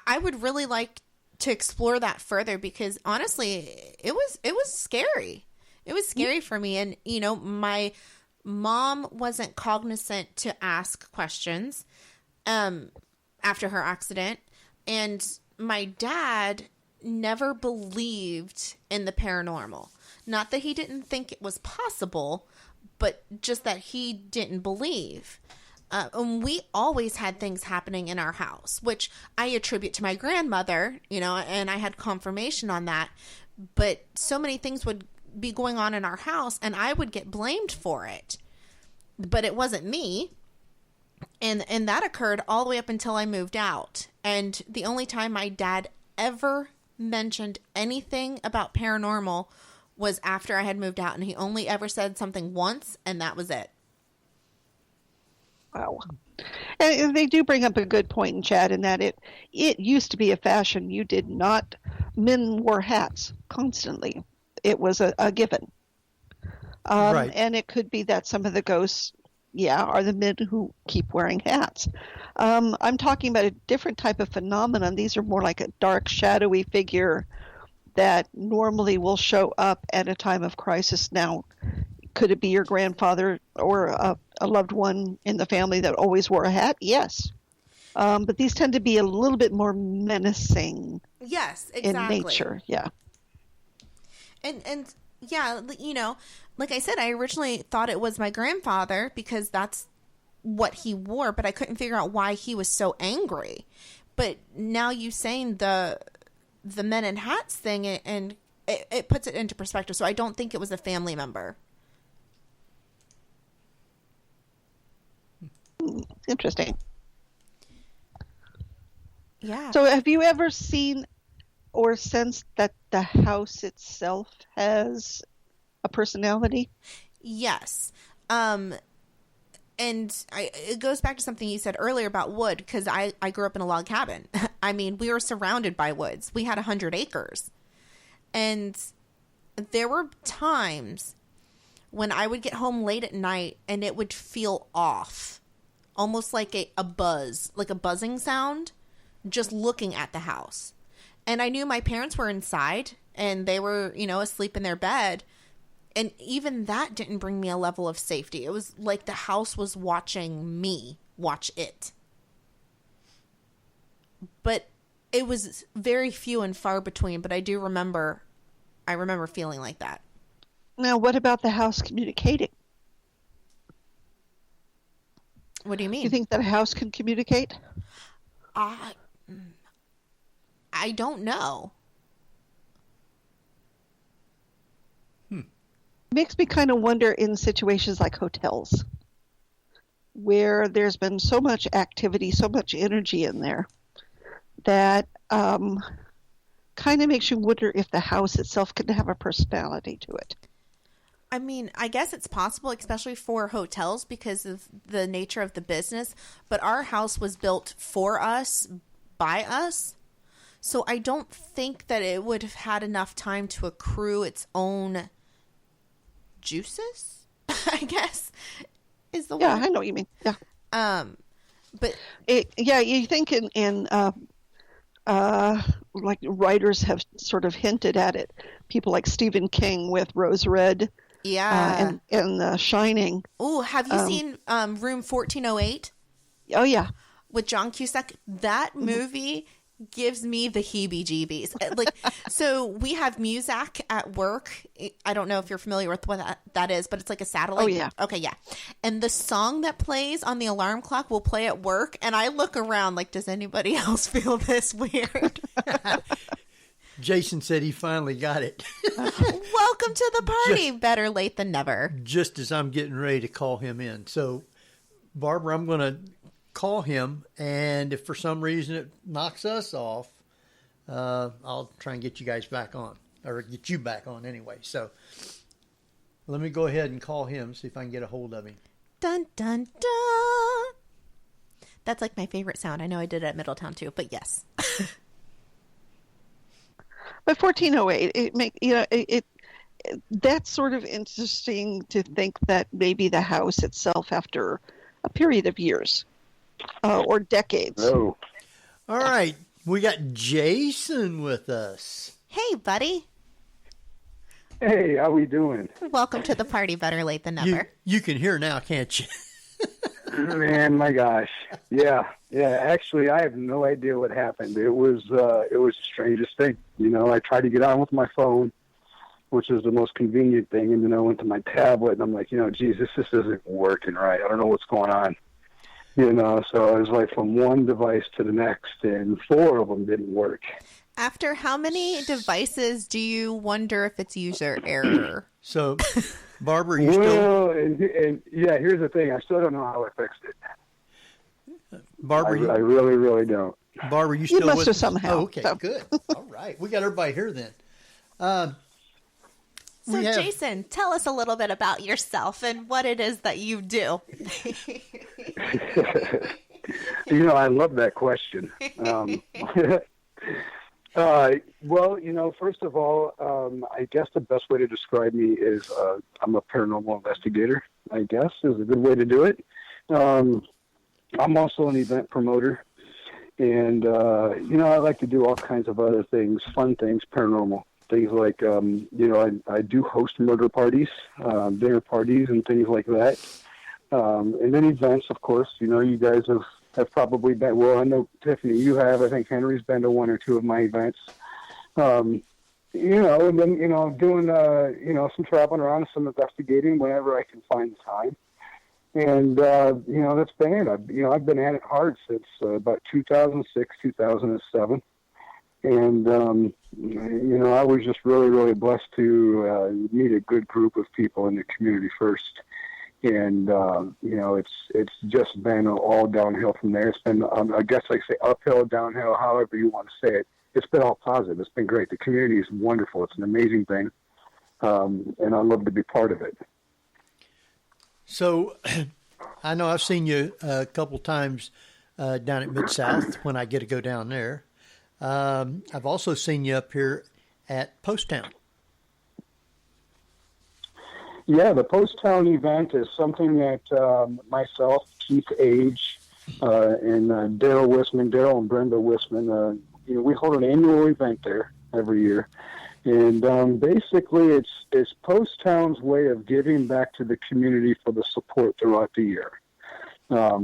I would really like to explore that further because honestly, it was scary. It was scary for me. And, my mom wasn't cognizant to ask questions after her accident. And my dad never believed in the paranormal. Not that he didn't think it was possible, but just that he didn't believe. And we always had things happening in our house, which I attribute to my grandmother, and I had confirmation on that. But so many things would be going on in our house, and I would get blamed for it. But it wasn't me. And that occurred all the way up until I moved out. And the only time my dad ever mentioned anything about paranormal was after I had moved out, and he only ever said something once, and that was it. Wow. And they do bring up a good point in chat in that it used to be a fashion. Men wore hats constantly. It was a given. Right. And it could be that some of the ghosts, are the men who keep wearing hats. I'm talking about a different type of phenomenon. These are more like a dark, shadowy figure that normally will show up at a time of crisis. Now, could it be your grandfather or a loved one in the family that always wore a hat? Yes. But these tend to be a little bit more menacing. Yes, exactly. In nature, yeah. And yeah, like I said, I originally thought it was my grandfather because that's what he wore, but I couldn't figure out why he was so angry. But now you saying the men in hats thing, and it puts it into perspective. So I don't think it was a family member. Interesting. Yeah. So have you ever seen or sensed that the house itself has a personality? Yes. And it goes back to something you said earlier about wood, because I grew up in a log cabin. I mean, we were surrounded by woods. We had 100 acres. And there were times when I would get home late at night and it would feel off. Almost like a buzz, like a buzzing sound, just looking at the house. And I knew my parents were inside and they were, asleep in their bed. And even that didn't bring me a level of safety. It was like the house was watching me watch it. But it was very few and far between. But I remember feeling like that. Now, what about the house communicating? What do you mean? Do you think that a house can communicate? I don't know. Makes me kind of wonder in situations like hotels, where there's been so much activity, so much energy in there, that kind of makes you wonder if the house itself can have a personality to it. I mean, I guess it's possible, especially for hotels because of the nature of the business. But our house was built for us, by us. So I don't think that it would have had enough time to accrue its own juices, I guess, is the word. Yeah, I know what you mean. Yeah. But you think in like writers have sort of hinted at it. People like Stephen King with Rose Red. Yeah. And Shining. Oh, have you seen Room 1408? Oh, yeah. With John Cusack? That movie gives me the heebie-jeebies. Like, so we have Muzak at work. I don't know if you're familiar with what that is, but it's like a satellite. Oh, yeah. Okay, yeah. And the song that plays on the alarm clock will play at work, and I look around like, does anybody else feel this weird? Jason said he finally got it. Welcome to the party. Better late than never. Just as I'm getting ready to call him in. So, Barbara, I'm going to call him, and if for some reason it knocks us off, I'll try and get you guys back on, or get you back on anyway. So, let me go ahead and call him, see if I can get a hold of him. Dun, dun, dun. That's like my favorite sound. I know I did it at Middletown too, but yes. But 1408, that's sort of interesting to think that maybe the house itself, after a period of years or decades. Oh. All right, we got Jason with us. Hey, buddy. Hey, how we doing? Welcome to the party. Better late than never. You can hear now, can't you? Man, my gosh. Yeah. Actually, I have no idea what happened. It was the strangest thing. I tried to get on with my phone, which is the most convenient thing, and then I went to my tablet, and I'm like, geez, this isn't working right. I don't know what's going on. So I was like from one device to the next, and 4 of them didn't work. After how many devices do you wonder if it's user error? So, Barbara, you still... and here's the thing. I still don't know how I fixed it. Barbara, I really, really don't. Barbara, you You still must with have us? somehow, Oh, okay, so. good. All right. We got everybody here then. So, we have- Jason, tell us a little bit about yourself and what it is that you do. I love that question. Well, first of all, I guess the best way to describe me is I'm a paranormal investigator, I guess, is a good way to do it. I'm also an event promoter, and, I like to do all kinds of other things, fun things, paranormal. Things like, I do host murder parties, dinner parties, and things like that. And then events, of course. You guys have probably been, well, I know, Tiffany, you have. I think Henry's been to one or two of my events. And then, doing, some traveling around and some investigating whenever I can find the time. And, that's been it. I've been at it hard since about 2006, 2007. And, I was just really, really blessed to meet a good group of people in the community first. And, it's just been all downhill from there. It's been, I guess I say uphill, downhill, however you want to say it. It's been all positive. It's been great. The community is wonderful. It's an amazing thing. And I love to be part of it. So I know I've seen you a couple times down at Mid-South when I get to go down there. I've also seen you up here at Post Town. Yeah, the Post Town event is something that myself, Keith Age, and Daryl and Brenda Wisman, we hold an annual event there every year. And basically it's Post Town's way of giving back to the community for the support throughout the year. I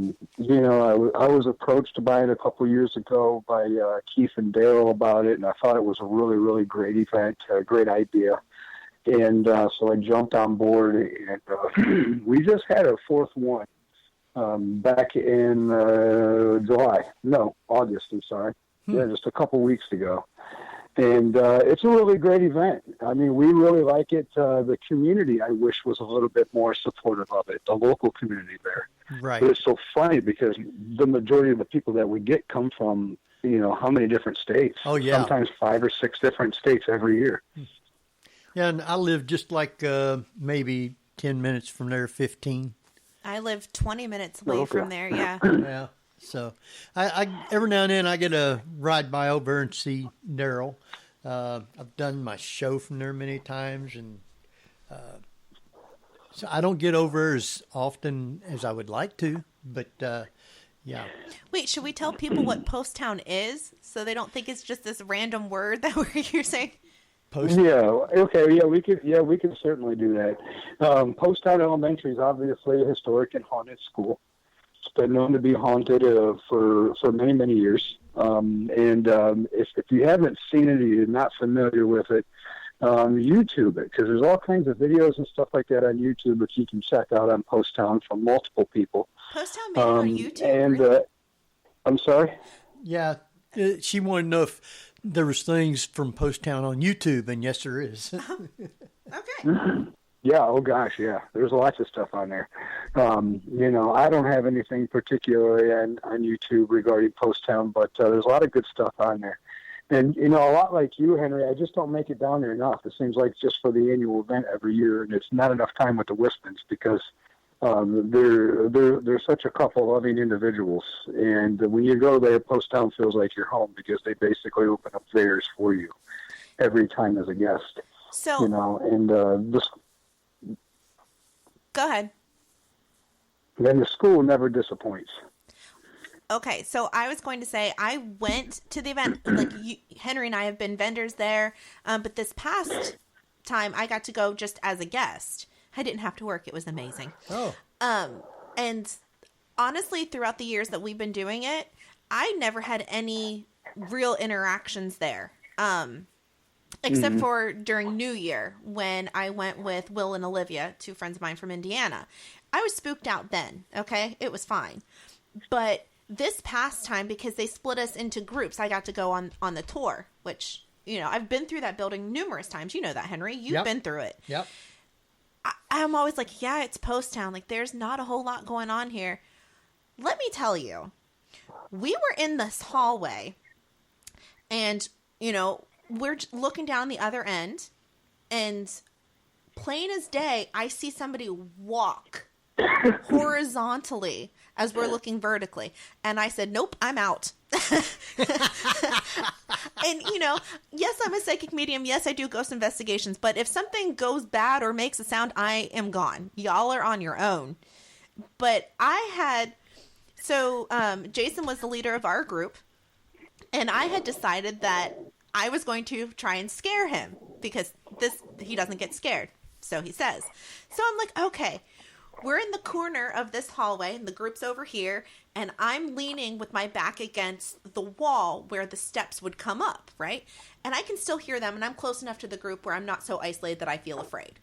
was approached by it a couple years ago by Keith and Daryl about it, and I thought it was a really, really great event, a great idea. And so I jumped on board, and we just had our fourth one back in August, I'm sorry. Yeah, just a couple weeks ago. And it's a really great event. I mean, we really like it. The community, I wish, was a little bit more supportive of it, the local community there. Right. But it's so funny because the majority of the people that we get come from, how many different states? Oh, yeah. Sometimes 5 or 6 different states every year. Yeah, and I live just like maybe 10 minutes from there, 15. I live 20 minutes away from there, yeah. Yeah. So I every now and then I get a ride by over and see Daryl. I've done my show from there many times, and so I don't get over as often as I would like to, but yeah. Wait, should we tell people what Post Town is so they don't think it's just this random word that you're saying? Yeah. Okay. Yeah, we could certainly do that. Post Town Elementary is obviously a historic and haunted school. It's been known to be haunted for many, many years. If you haven't seen it or you're not familiar with it, YouTube it, because there's all kinds of videos and stuff like that on YouTube that you can check out on Post Town from multiple people. Post Town made it on YouTube? And really? I'm sorry? Yeah. She wanted to know if there was things from Post Town on YouTube, and yes, there is. Okay. Yeah, oh gosh, yeah. There's lots of stuff on there. I don't have anything particularly on YouTube regarding Post Town, but there's a lot of good stuff on there. And, a lot like you, Henry, I just don't make it down there enough. It seems like just for the annual event every year, and it's not enough time with the Wismans because they're such a couple loving individuals. And when you go there, Post Town feels like you're home because they basically open up theirs for you every time as a guest. So, go ahead. Then the school never disappoints. Okay, so I was going to say I went to the event. Henry and I have been vendors there, but this past time I got to go just as a guest. I didn't have to work. It was amazing. Oh. And honestly, throughout the years that we've been doing it, I never had any real interactions there. Except for during New Year when I went with Will and Olivia, 2 friends of mine from Indiana. I was spooked out then, okay? It was fine. But this past time, because they split us into groups, I got to go on the tour, which, I've been through that building numerous times. You know that, Henry. You've been through it. Yep. I'm always like, yeah, it's Post Town. Like, there's not a whole lot going on here. Let me tell you, we were in this hallway, and, we're looking down the other end, and plain as day, I see somebody walk horizontally as we're looking vertically. And I said, nope, I'm out. And, yes, I'm a psychic medium. Yes, I do ghost investigations. But if something goes bad or makes a sound, I am gone. Y'all are on your own. But Jason was the leader of our group. And I had decided that I was going to try and scare him because he doesn't get scared. So he says. So I'm like, okay, we're in the corner of this hallway and the group's over here. And I'm leaning with my back against the wall where the steps would come up, right? And I can still hear them. And I'm close enough to the group where I'm not so isolated that I feel afraid.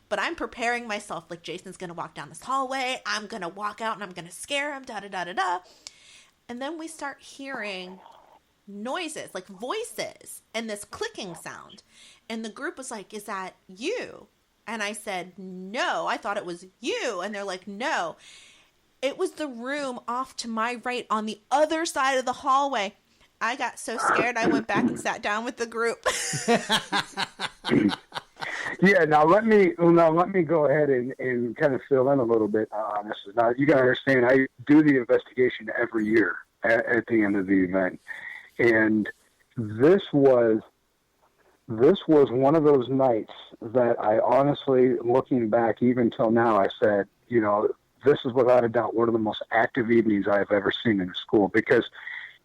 But I'm preparing myself like Jason's going to walk down this hallway. I'm going to walk out and I'm going to scare him, da-da-da-da-da. And then we start hearing noises, like voices, and this clicking sound. And the group was like, is that you? And I said, no, I thought it was you. And they're like, no. It was the room off to my right on the other side of the hallway. I got so scared, I went back and sat down with the group. Yeah, now let me go ahead and kind of fill in a little bit on this. Now, you got to understand, I do the investigation every year at the end of the event. And this was one of those nights that I honestly, looking back even till now, I said, this is without a doubt one of the most active evenings I've ever seen in a school because,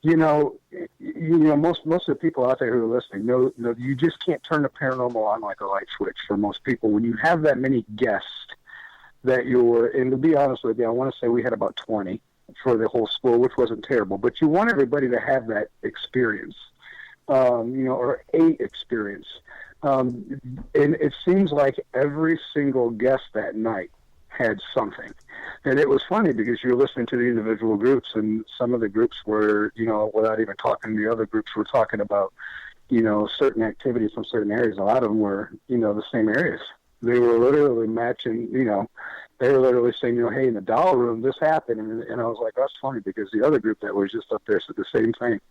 most of the people out there who are listening know you just can't turn the paranormal on like a light switch for most people. When you have that many guests and to be honest with you, I want to say we had about 20 for the whole school, which wasn't terrible, but you want everybody to have that experience. Or a experience. And it seems like every single guest that night had something. And it was funny because you were listening to the individual groups, and some of the groups were, without even talking to the other groups, were talking about, certain activities from certain areas. A lot of them were, the same areas. They were literally matching, they were literally saying, hey, in the doll room, this happened. And I was like, that's funny because the other group that was just up there said the same thing.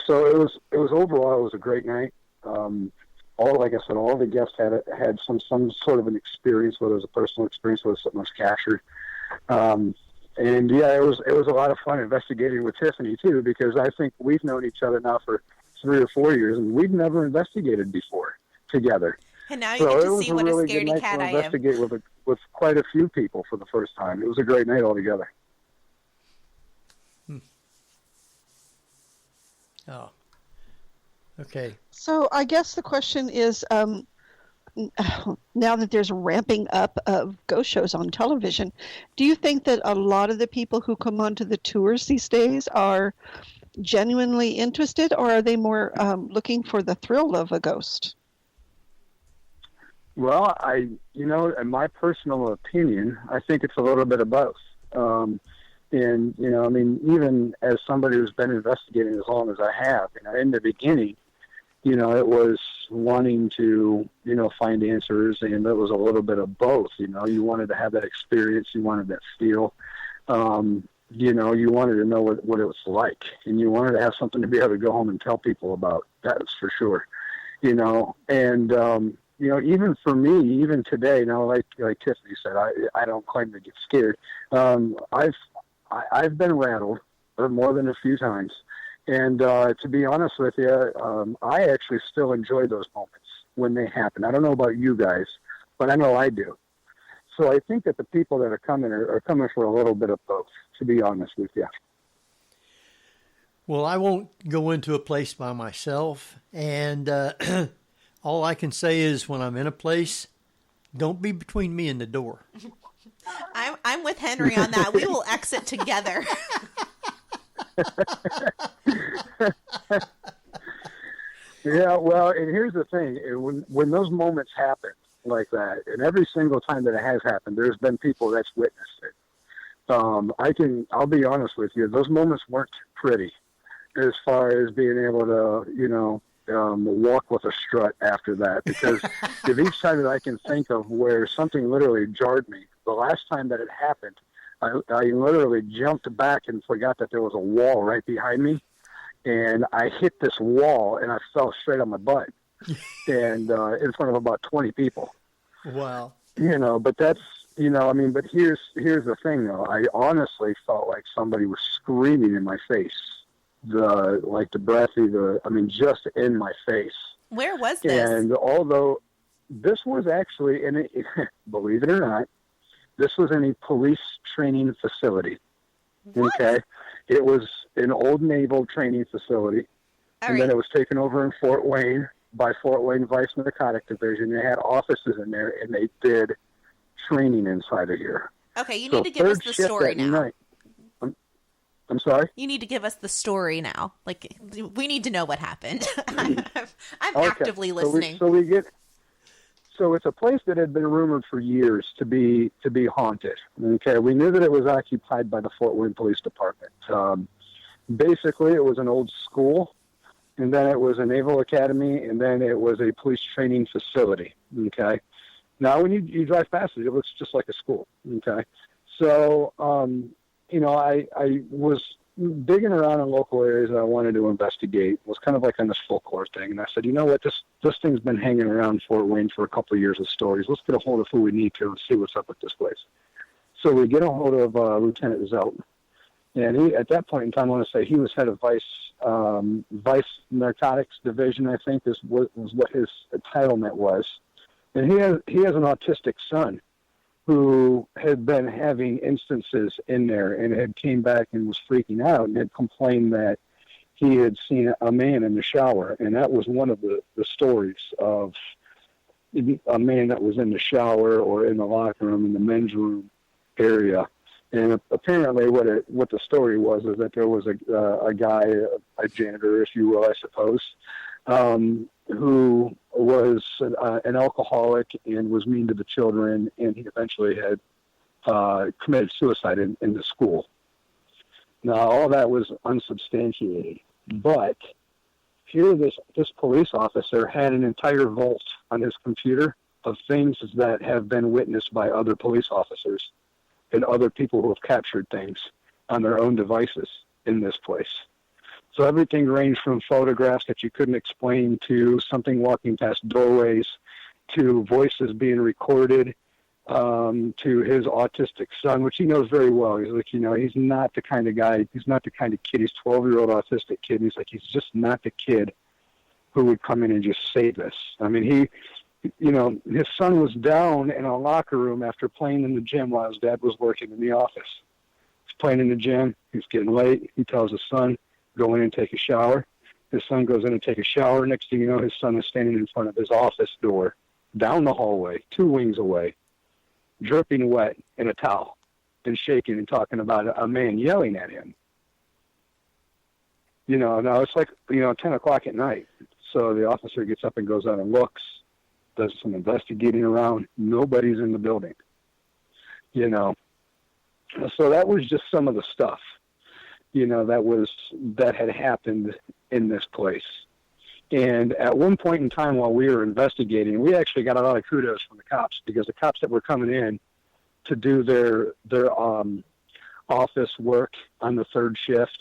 So it was overall, it was a great night. Like I said, all the guests had some sort of an experience, whether it was a personal experience, whether something was captured. And yeah, it was a lot of fun investigating with Tiffaney too, because I think we've known each other now for 3 or 4 years, and we've never investigated before together. And now you get to see what a scaredy cat I am. Investigate with quite a few people for the first time. It was a great night altogether. Oh, okay. So I guess the question is, now that there's a ramping up of ghost shows on television, do you think that a lot of the people who come onto the tours these days are genuinely interested, or are they more looking for the thrill of a ghost? Well, in my personal opinion, I think it's a little bit of both. And, even as somebody who's been investigating as long as I have, in the beginning, it was wanting to, find answers, and it was a little bit of both. You wanted to have that experience, you wanted that feel, you wanted to know what it was like, and you wanted to have something to be able to go home and tell people about. That's for sure, and, even for me, even today, like Tiffany said, I don't claim to get scared. I've been rattled more than a few times. And to be honest with you, I actually still enjoy those moments when they happen. I don't know about you guys, but I know I do. So I think that the people that are coming for a little bit of both, to be honest with you. Well, I won't go into a place by myself. And all I can say is when I'm in a place, don't be between me and the door. I'm with Henry on that. We will exit together. Yeah, well, and here's the thing. When those moments happen like that, and every single time that it has happened, there's been people that's witnessed it. I'll be honest with you, those moments weren't pretty as far as being able to, walk with a strut after that, because if each time that I can think of where something literally jarred me, the last time that it happened, I literally jumped back and forgot that there was a wall right behind me. And I hit this wall, and I fell straight on my butt, and in front of about 20 people. Wow. But that's, but here's the thing, though. I honestly felt like somebody was screaming in my face. Just in my face. Where was this? And although this was actually, believe it or not, this was in a police training facility. What? Okay? It was an old naval training facility. Then it was taken over in Fort Wayne by Fort Wayne Vice Narcotic Division. They had offices in there, and they did training inside of here. Okay, you need to give us the story now. Night, I'm sorry? You need to give us the story now. Like, we need to know what happened. I'm actively listening. So it's a place that had been rumored for years to be haunted. Okay, we knew that it was occupied by the Fort Wayne Police Department. Basically, it was an old school, and then it was a naval academy, and then it was a police training facility. Okay, now when you drive past it, it looks just like a school. Okay, so I was digging around in local areas that I wanted to investigate. It was kind of like on this folklore thing. And I said, you know what, this thing's been hanging around Fort Wayne for a couple of years with stories. Let's get a hold of who we need to and see what's up with this place. So we get a hold of Lieutenant Zelt. And he, at that point in time, I want to say he was head of Vice Narcotics Division, I think was what his entitlement was. And he has an autistic son who had been having instances in there and had came back and was freaking out and had complained that he had seen a man in the shower. And that was one of the stories of a man that was in the shower or in the locker room, in the men's room area. And apparently what the story was is that there was a guy, a janitor, if you will, I suppose, who was an alcoholic and was mean to the children, and he eventually had committed suicide in the school. Now, all that was unsubstantiated, but here this police officer had an entire vault on his computer of things that have been witnessed by other police officers and other people who have captured things on their own devices in this place. So everything ranged from photographs that you couldn't explain to something walking past doorways to voices being recorded to his autistic son, which he knows very well. He's like, he's not the kind of guy, he's not the kind of kid, he's 12-year-old autistic kid. And he's like, he's just not the kid who would come in and just say this. I mean, his son was down in a locker room after playing in the gym while his dad was working in the office. He's playing in the gym. He's getting late. He tells his son, go in and take a shower. His son goes in and take a shower. Next thing you know, his son is standing in front of his office door, down the hallway, 2 wings away, dripping wet in a towel and shaking and talking about a man yelling at him. Now it's like, 10 o'clock at night. So the officer gets up and goes out and looks, does some investigating around. Nobody's in the building, So that was just some of the stuff, that had happened in this place. And at one point in time while we were investigating, we actually got a lot of kudos from the cops, because the cops that were coming in to do their office work on the third shift,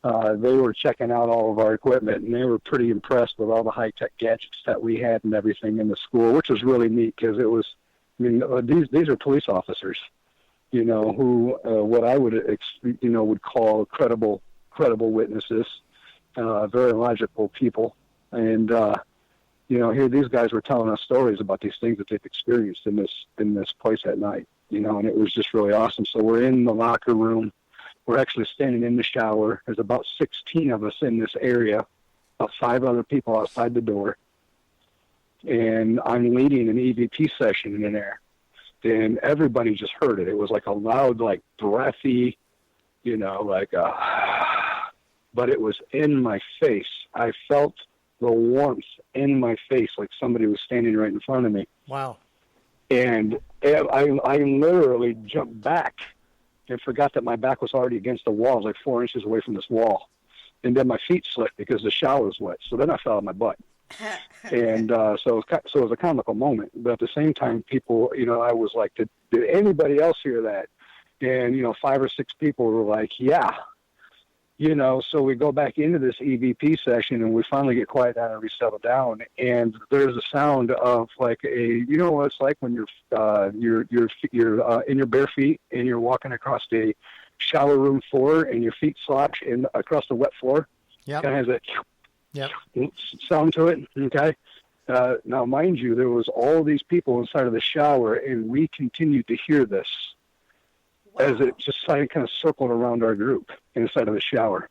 they were checking out all of our equipment, and they were pretty impressed with all the high-tech gadgets that we had and everything in the school, which was really neat, because it was, these are police officers, who what I would call credible witnesses, very logical people. And, here these guys were telling us stories about these things that they've experienced in this place at night, and it was just really awesome. So we're in the locker room. We're actually standing in the shower. There's about 16 of us in this area, about 5 other people outside the door. And I'm leading an EVP session in there. And everybody just heard it. It was like a loud, like breathy, but it was in my face. I felt the warmth in my face, like somebody was standing right in front of me. Wow. And I literally jumped back and forgot that my back was already against the wall. I was like 4 inches away from this wall. And then my feet slipped because the shower was wet. So then I fell on my butt. And so it was a comical moment. But at the same time, people, I was like, did anybody else hear that? And, 5 or 6 people were like, yeah. So we go back into this EVP session, and we finally get quiet down and we settle down. And there's a sound of like what it's like when you're in your bare feet and you're walking across a shower room floor and your feet slosh in across the wet floor. Yeah. Kind of has that sound to it. Okay. Now, mind you, there was all these people inside of the shower, and we continued to hear this. Wow. As it just kind of circled around our group inside of the shower.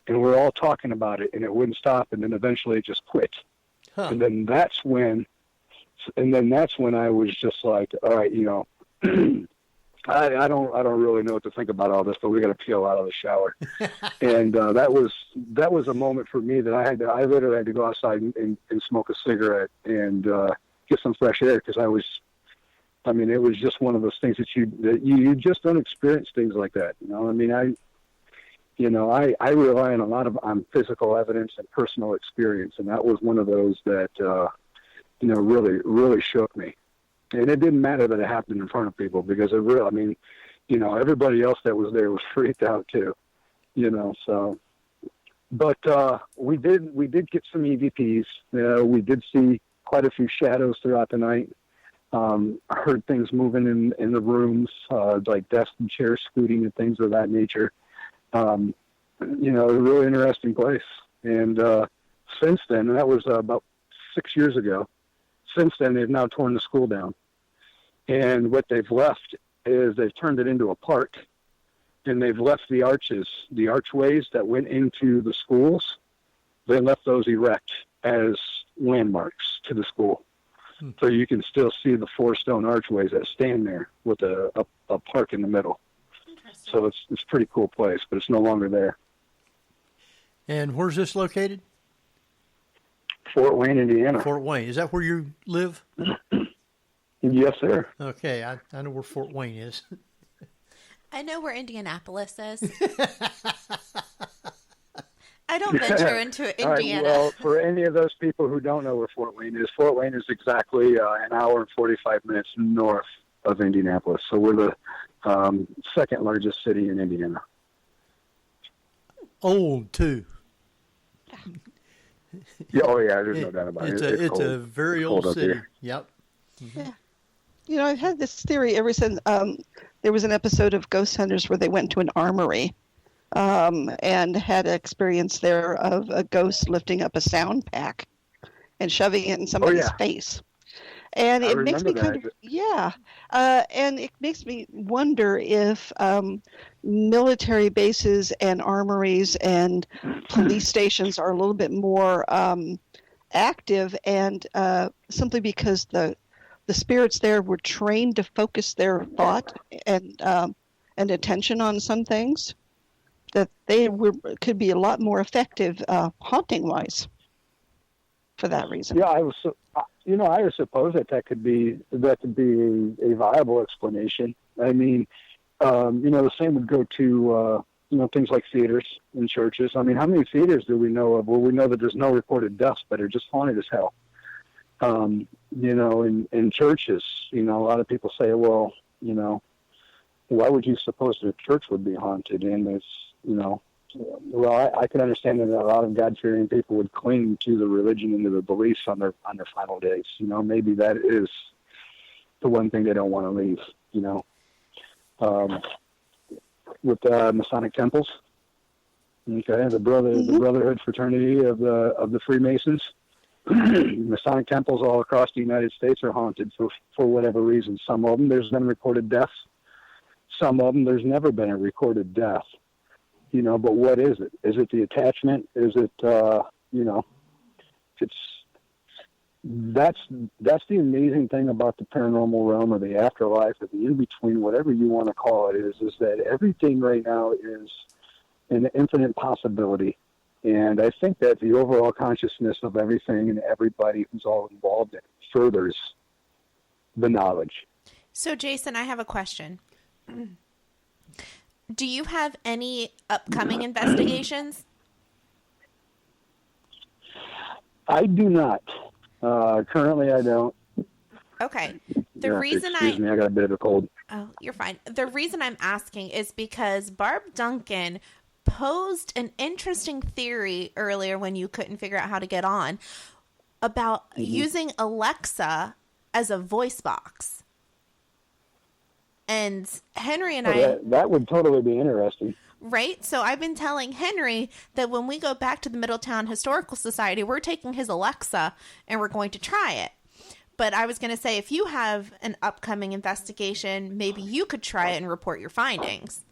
And we're all talking about it, and it wouldn't stop, and then eventually it just quit. Huh. And then that's when I was just like, all right, I don't really know what to think about all this, but we got to peel out of the shower. And that was a moment for me that I literally had to go outside and smoke a cigarette and get some fresh air, because it was just one of those things that you just don't experience things like that. I rely on a lot on physical evidence and personal experience, and that was one of those that, really, really shook me. And it didn't matter that it happened in front of people, because it really, everybody else that was there was freaked out too, so. But we did get some EVPs. We did see quite a few shadows throughout the night. I heard things moving in the rooms, like desks and chairs scooting and things of that nature. A really interesting place. And since then, and that was about 6 years ago, since then they've now torn the school down. And what they've left is they've turned it into a park, and they've left the archways that went into the schools. They left those erect as landmarks to the school. So you can still see the 4 stone archways that stand there with a park in the middle. So it's a pretty cool place, but it's no longer there. And where's this located? Fort Wayne, Indiana. Fort Wayne. Is that where you live? Yes, sir. Okay, I know where Fort Wayne is. I know where Indianapolis is. I don't venture into Indiana. Right, well, for any of those people who don't know where Fort Wayne is exactly an hour and 45 minutes north of Indianapolis. So we're the second largest city in Indiana. Old, too. Yeah, there's no doubt about it. It's a very old city. Here. Yep. Mm-hmm. Yeah. I've had this theory ever since there was an episode of Ghost Hunters where they went to an armory. And had an experience there of a ghost lifting up a sound pack and shoving it in somebody's face. And it makes me and it makes me wonder if military bases and armories and police stations are a little bit more active, and simply because the spirits there were trained to focus their thought and attention on some things, that they could be a lot more effective haunting-wise for that reason. Yeah, I would suppose that could be a viable explanation. I mean, the same would go to things like theaters and churches. I mean, how many theaters do we know of? Well, we know that there's no reported deaths, but are just haunted as hell. In churches, a lot of people say, well, why would you suppose that a church would be haunted? And it's, I can understand that a lot of God-fearing people would cling to the religion and to the beliefs on their final days. Maybe that is the one thing they don't want to leave. With Masonic temples, okay, the Brotherhood fraternity of the Freemasons. Masonic temples all across the United States are haunted for whatever reason. Some of them there's been recorded deaths. Some of them there's never been a recorded death. But what is it? Is it the attachment? Is it, that's the amazing thing about the paranormal realm or the afterlife or the in-between, whatever you want to call it, is that everything right now is an infinite possibility. And I think that the overall consciousness of everything and everybody who's all involved in it furthers the knowledge. So, Jason, I have a question. Do you have any upcoming investigations? I do not. Currently, I don't. Okay. The reason excuse me, I got a bit of a cold. Oh, you're fine. The reason I'm asking is because Barb Duncan posed an interesting theory earlier when you couldn't figure out how to get on about using Alexa as a voice box. And Henry and that would totally be interesting. Right? So I've been telling Henry that when we go back to the Middletown Historical Society, we're taking his Alexa and we're going to try it. But I was going to say, if you have an upcoming investigation, maybe you could try it and report your findings.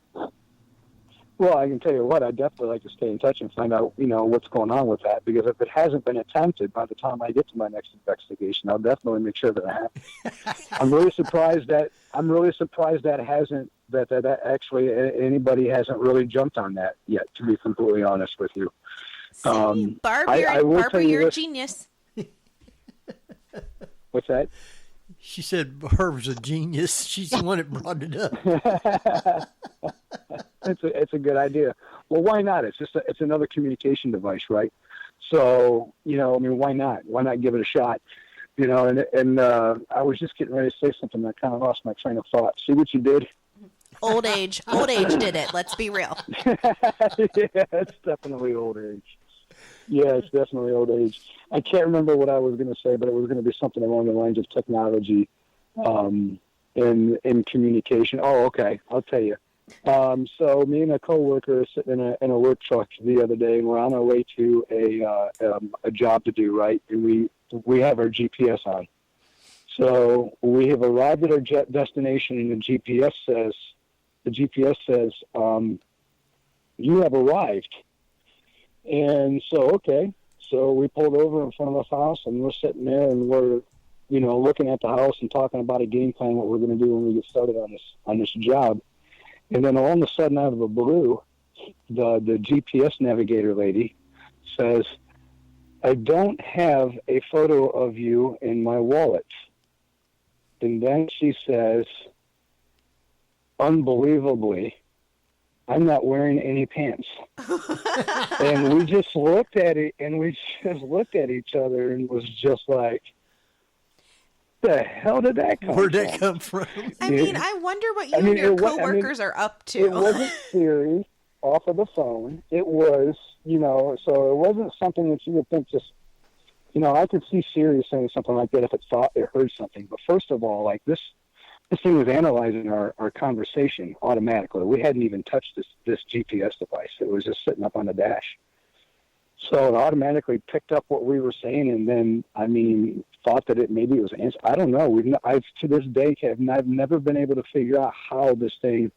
Well, I can tell you what, I'd definitely like to stay in touch and find out, what's going on with that. Because if it hasn't been attempted by the time I get to my next investigation, I'll definitely make sure that it happens. I'm really surprised that that actually anybody hasn't really jumped on that yet, to be completely honest with you. See, Barb, you're a genius. What's that? She said Barb's a genius. She's the one that brought it up. It's a good idea. Well, why not? It's another communication device, right? So, why not? Why not give it a shot? And I was just getting ready to say something. I kind of lost my train of thought. See what you did? Old age did it. Let's be real. Yeah, it's definitely old age. Yeah, it's definitely old age. I can't remember what I was going to say, but it was going to be something along the lines of technology in communication. Oh, okay. I'll tell you. So me and a coworker are sitting in a work truck the other day, and we're on our way to a job to do, right? And we have our GPS on. So we have arrived at our destination, and the GPS says, you have arrived. And so, okay. So we pulled over in front of the house, and we're sitting there, and we're, looking at the house and talking about a game plan, what we're going to do when we get started on this job. And then all of a sudden, out of the blue, the GPS navigator lady says, I don't have a photo of you in my wallet. And then she says, unbelievably, I'm not wearing any pants. And we just looked at it, and we just looked at each other and was just like, the hell did that come from? Where'd that come from? I mean, I wonder what you and your coworkers are up to. It wasn't Siri off of the phone. It was, so it wasn't something that you would think just, I could see Siri saying something like that if it thought it heard something. But first of all, like this thing was analyzing our conversation automatically. We hadn't even touched this GPS device. It was just sitting up on the dash. So it automatically picked up what we were saying, and then, thought that maybe it was answer. I don't know. I've to this day, I've never been able to figure out how this thing.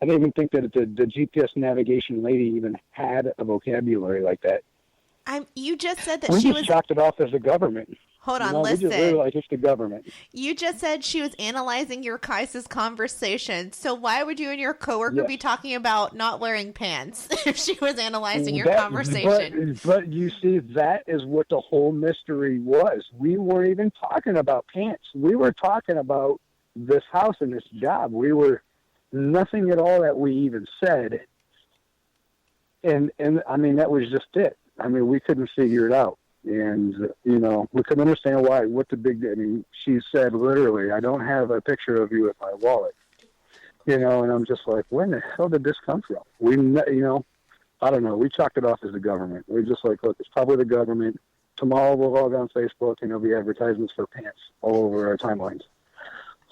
I didn't even think that the GPS navigation lady even had a vocabulary like that. You just said that we just chalked it off as the government. Hold on, listen. We just really like it's the government. You just said she was analyzing your guys' conversation. So why would you and your coworker be talking about not wearing pants if she was analyzing your conversation? But you see, that is what the whole mystery was. We weren't even talking about pants. We were talking about this house and this job. We were nothing at all that we even said. And that was just it. We couldn't figure it out. And, we couldn't understand what the big, she said literally, I don't have a picture of you in my wallet, and I'm just like, where the hell did this come from? I don't know. We chalked it off as the government. We're just like, look, it's probably the government. Tomorrow we'll log on Facebook and there'll be advertisements for pants all over our timelines.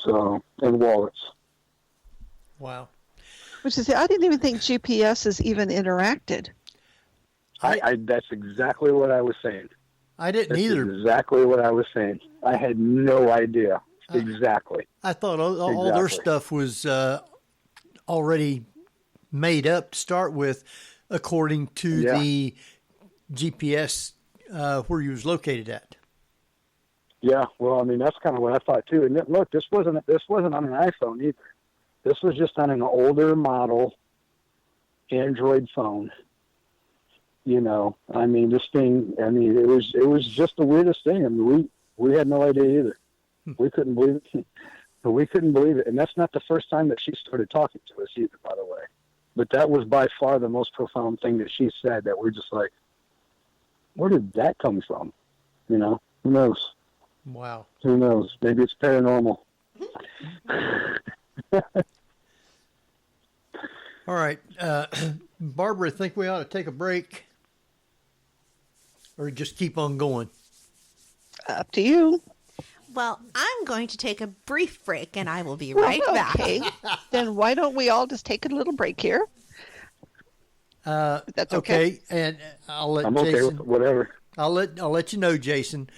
So, and wallets. Wow. Which is, I didn't even think GPS is even interacted. That's exactly what I was saying. I didn't either. Exactly what I was saying. I had no idea. Exactly. I thought all their stuff was already made up to start with, according to the GPS where you was located at. Yeah, well, that's kind of what I thought too. And look, this wasn't on an iPhone either. This was just on an older model Android phone. This thing, it was just the weirdest thing. We had no idea either. We couldn't believe it. We couldn't believe it. And that's not the first time that she started talking to us either, by the way. But that was by far the most profound thing that she said, that we're just like, where did that come from? Who knows? Wow. Who knows? Maybe it's paranormal. All right. Barbara, I think we ought to take a break or just keep on going. Up to you. Well, I'm going to take a brief break, and I will be right back. Okay. Then why don't we all just take a little break here? That's okay. And I'll let I'm Jason. okay with whatever. I'll let you know, Jason.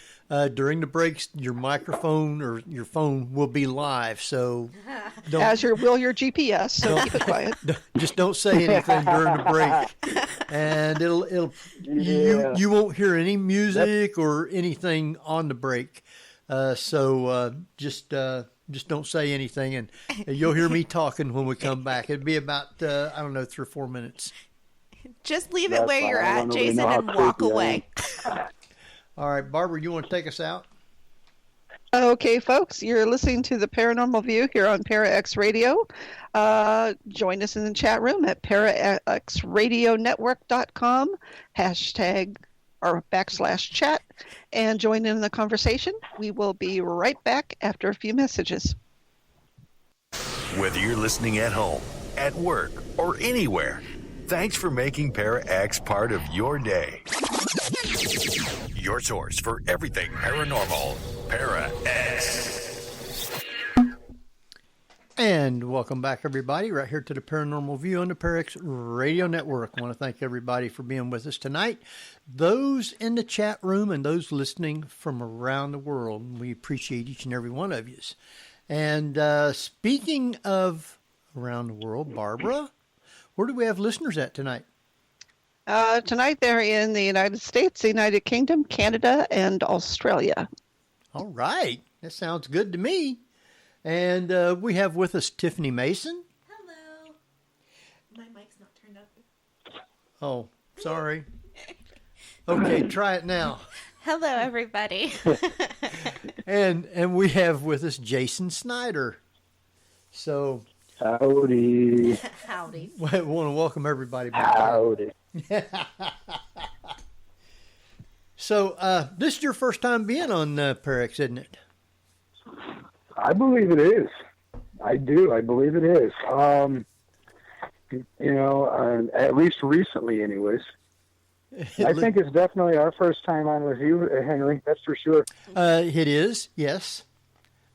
During the breaks, your microphone or your phone will be live. So, As will your GPS. So keep it quiet. Just don't say anything during the break, and you won't hear any music or anything on the break. So just don't say anything, and you'll hear me talking when we come back. It'll be about 3 or 4 minutes. Just leave it where you're at, Jason, and walk away. All right, Barbara, you want to take us out? Okay, folks, you're listening to the Paranormal View here on ParaX Radio. Join us in the chat room at paraxradionetwork.com, #/chat, and join in the conversation. We will be right back after a few messages. Whether you're listening at home, at work, or anywhere, thanks for making ParaX part of your day. Your source for everything paranormal, ParaX. And welcome back, everybody, right here to the Paranormal View on the ParaX Radio Network. I want to thank everybody for being with us tonight. Those in the chat room and those listening from around the world, we appreciate each and every one of you. And speaking of around the world, Barbara, where do we have listeners at tonight? Tonight they're in the United States, the United Kingdom, Canada, and Australia. All right. That sounds good to me. And we have with us Tiffaney Mason. Hello. My mic's not turned up. Oh, sorry. Okay, try it now. Hello, everybody. And we have with us Jason Snyder. So, Howdy. Howdy. I want to welcome everybody back. Howdy. So, this is your first time being on ParaX, isn't it? I believe it is. I do. I believe it is. At least recently, anyways. I think it's definitely our first time on with you, Henry. That's for sure. It is, yes.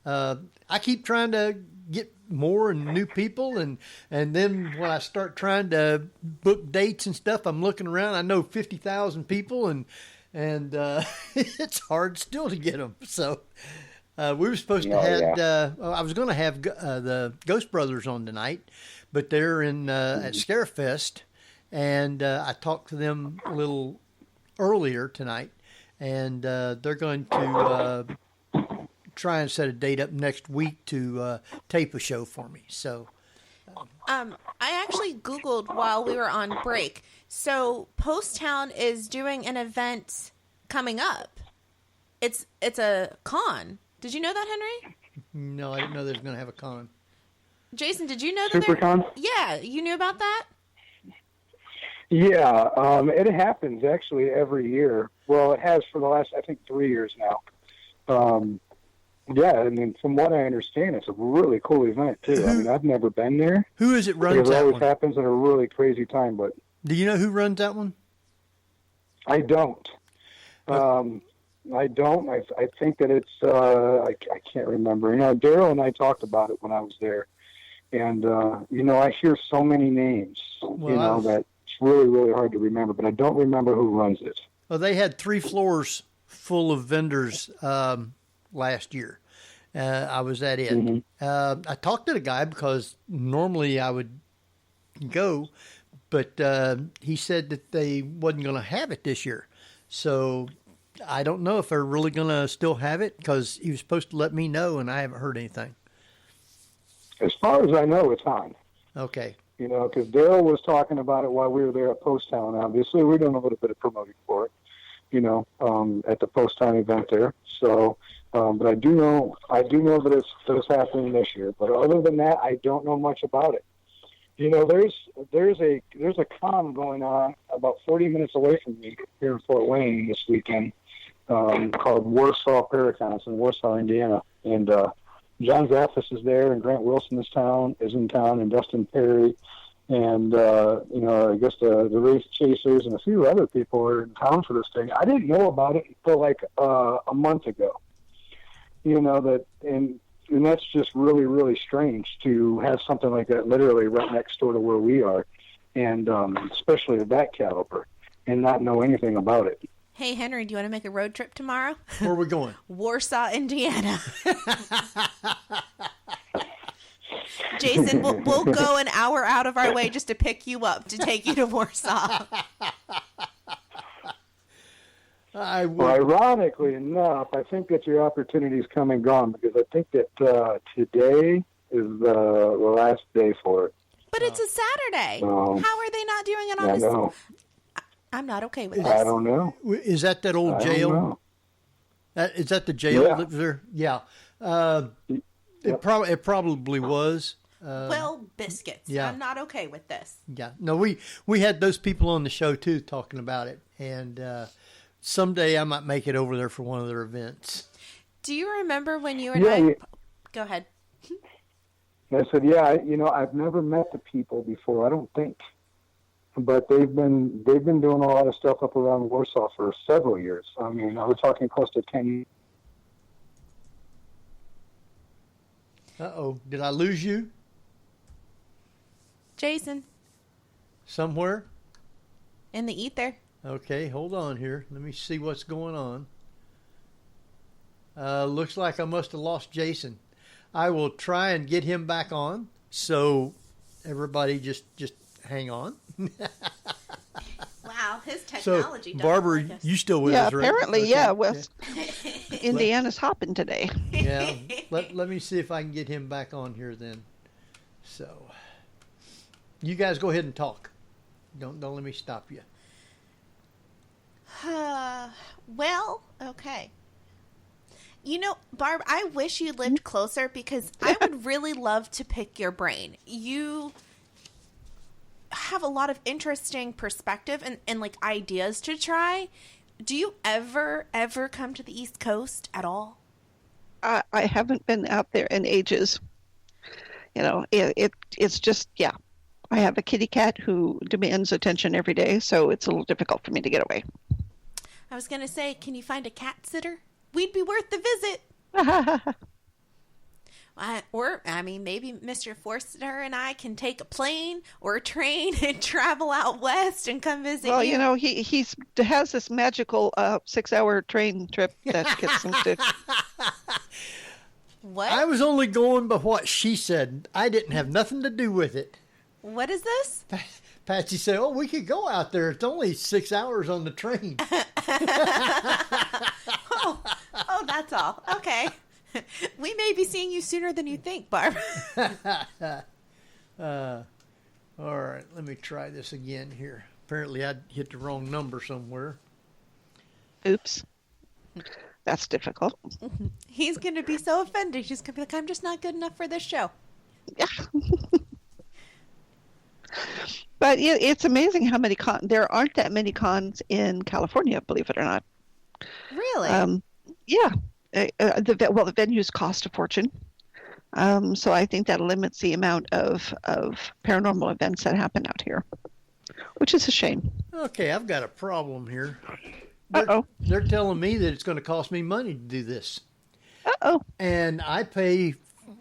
I keep trying to get more and new people, and then when I start trying to book dates and stuff, I'm looking around. I know 50,000 people, and it's hard still to get them. So we were supposed to have. I was going to have the Ghost Brothers on tonight, but they're in at Scarefest, and I talked to them a little earlier tonight, and they're going to try and set a date up next week to tape a show for me. So, I actually Googled while we were on break. So Post Town is doing an event coming up. It's a con. Did you know that, Henry? No, I didn't know they was going to have a con. Jason, did you know that? SuperCon? Yeah, you knew about that? Yeah, it happens actually every year. Well, it has for the last, I think, 3 years now. Yeah, I mean, from what I understand, it's a really cool event, too. I mean, I've never been there. Who is it runs it that always one? happens at a really crazy time, but... Do you know who runs that one? I don't. I don't. I think that it's... I can't remember. You know, Daryl and I talked about it when I was there. And, I hear so many names, that it's really, really hard to remember. But I don't remember who runs it. Well, they had 3 floors full of vendors last year. I was at it. Mm-hmm. I talked to the guy because normally I would go, but he said that they wasn't going to have it this year. So I don't know if they're really going to still have it because he was supposed to let me know, and I haven't heard anything. As far as I know, it's on. Okay. Because Daryl was talking about it while we were there at Post Town. Obviously, we're doing a little bit of promoting for it, at the Post Town event there. So, but I do know that it's happening this year. But other than that, I don't know much about it. There's a con going on about 40 minutes away from me here in Fort Wayne this weekend, called Warsaw Paracons in Warsaw, Indiana, and John Zaffis is there, and Grant Wilson is in town, and Dustin Perry, and I guess the Race Chasers and a few other people are in town for this thing. I didn't know about it until like a month ago. And that's just really, really strange to have something like that literally right next door to where we are, and especially of that caliber, and not know anything about it. Hey, Henry, do you want to make a road trip tomorrow? Where are we going? Warsaw, Indiana. Jason, we'll go an hour out of our way just to pick you up, to take you to Warsaw. Well, ironically enough, I think that your opportunity's come and gone, because I think that today is the last day for it. But it's a Saturday. How are they not doing it on this? Know. I'm not okay with this. I don't know. Is that old jail? Is that the jail that lives there? Yeah. It probably was. Well, biscuits. Yeah. I'm not okay with this. Yeah. No, we had those people on the show too talking about it, and someday I might make it over there for one of their events. Do you remember when you and I? Go ahead. I said, I've never met the people before, I don't think, but they've been doing a lot of stuff up around Warsaw for several years. I mean, we're talking close to 10 years. Uh-oh, did I lose you? Jason. Somewhere? In the ether. Okay, hold on here. Let me see what's going on. Looks like I must have lost Jason. I will try and get him back on. So everybody just hang on. Wow, his technology. So, Barbara, you still with us, right? Apparently, okay. Yeah. West Indiana's hopping today. Yeah. Let me see if I can get him back on here then. So, you guys go ahead and talk. Don't let me stop you. Well, okay. Barb, I wish you lived closer, because I would really love to pick your brain. You have a lot of interesting perspective and like ideas to try. Do you ever come to the East Coast at all? I haven't been out there in ages. It's just, yeah. I have a kitty cat who demands attention every day, so it's a little difficult for me to get away. I was going to say, can you find a cat sitter? We'd be worth the visit. Maybe Mr. Forster and I can take a plane or a train and travel out west and come visit you. Well, he has this magical 6-hour train trip that gets him to... What? I was only going by what she said. I didn't have nothing to do with it. What is this? Patsy said, we could go out there. It's only 6 hours on the train. Oh, that's all. Okay. We may be seeing you sooner than you think, Barb. All right, let me try this again here. Apparently I hit the wrong number somewhere. Oops. That's difficult. He's going to be so offended. He's going to be like, I'm just not good enough for this show. Yeah. But it's amazing how many there aren't that many cons in California, believe it or not. Really? Yeah. The venues cost a fortune. So I think that limits the amount of paranormal events that happen out here, which is a shame. Okay, I've got a problem here. They're telling me that it's going to cost me money to do this. Uh-oh. And I pay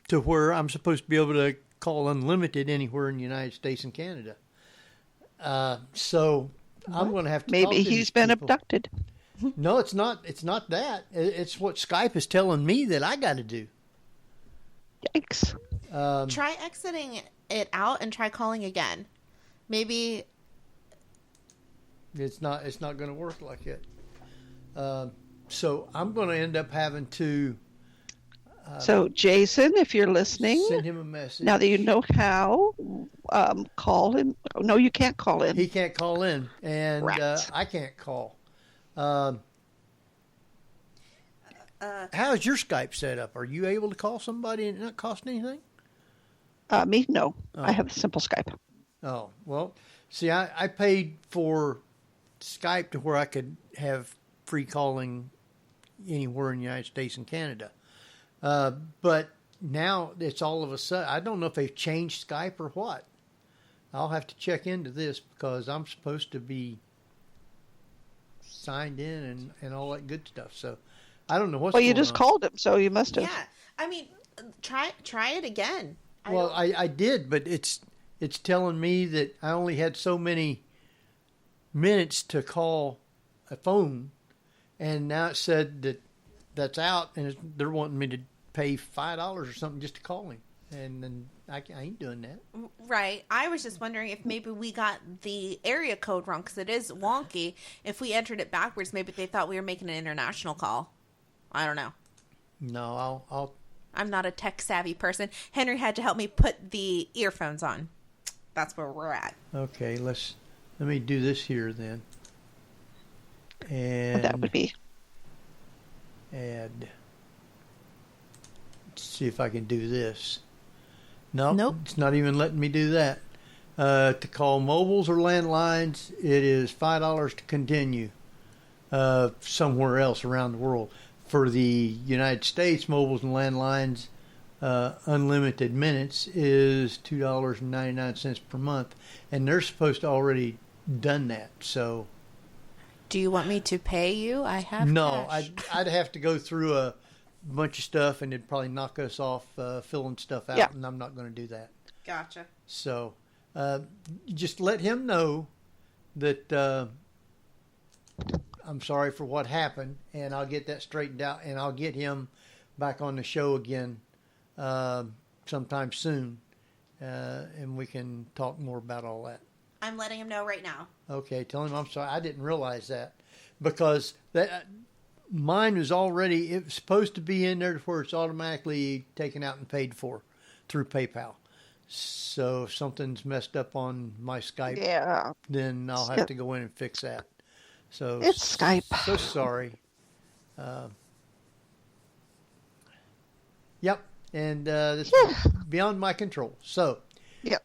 to where I'm supposed to be able to call unlimited anywhere in the United States and Canada. So I'm going to have to talk Maybe to he's been people. abducted. No, it's not. It's not that. It's what Skype is telling me that I got to do. Yikes. Try exiting it out and try calling again. Maybe it's not going to work like it. So I'm going to end up having to. So Jason, if you're listening, send him a message. Now that you know how, call him. No, you can't call in. He can't call in, and I can't call. How's your Skype set up? Are you able to call somebody and it not cost anything? Me, no. Oh. I have a simple Skype. Oh, well, see, I paid for Skype to where I could have free calling anywhere in the United States and Canada. But now it's all of a sudden. I don't know if they've changed Skype or what. I'll have to check into this because I'm supposed to be signed in and all that good stuff. So I don't know what's Well, you going just on. called him, so you must have. Yeah, I mean, try it again. Well, I did, but it's telling me that I only had so many minutes to call a phone, and now it said that that's out, and they're wanting me to pay $5 or something just to call him, and then I ain't doing that. Right. I was just wondering if maybe we got the area code wrong because it is wonky. If we entered it backwards, maybe they thought we were making an international call. I don't know. No, I'll I'm not a tech savvy person. Henry had to help me put the earphones on. That's where we're at. Okay, let me do this here then. And That would be. add. Let's see if I can do this. No, Nope. It's not even letting me do that. To call mobiles or landlines, it is $5 to continue. Somewhere else around the world. For the United States, mobiles and landlines, unlimited minutes is $2.99 per month, and they're supposed to already done that. So, Do you want me to pay you? I have no, cash. I'd have to go through a bunch of stuff, and it'd probably knock us off filling stuff out, Yeah. and I'm not going to do that. Gotcha. So, just let him know that I'm sorry for what happened, and I'll get that straightened out, and I'll get him back on the show again sometime soon, and we can talk more about all that. I'm letting him know right now. Okay, tell him I'm sorry. I didn't realize that because mine was already, it was supposed to be in there where it's automatically taken out and paid for through PayPal. So if something's messed up on my Skype, Yeah. then I'll have to go in and fix that. So It's Skype. So sorry. Yep, and this is beyond my control. So Yep.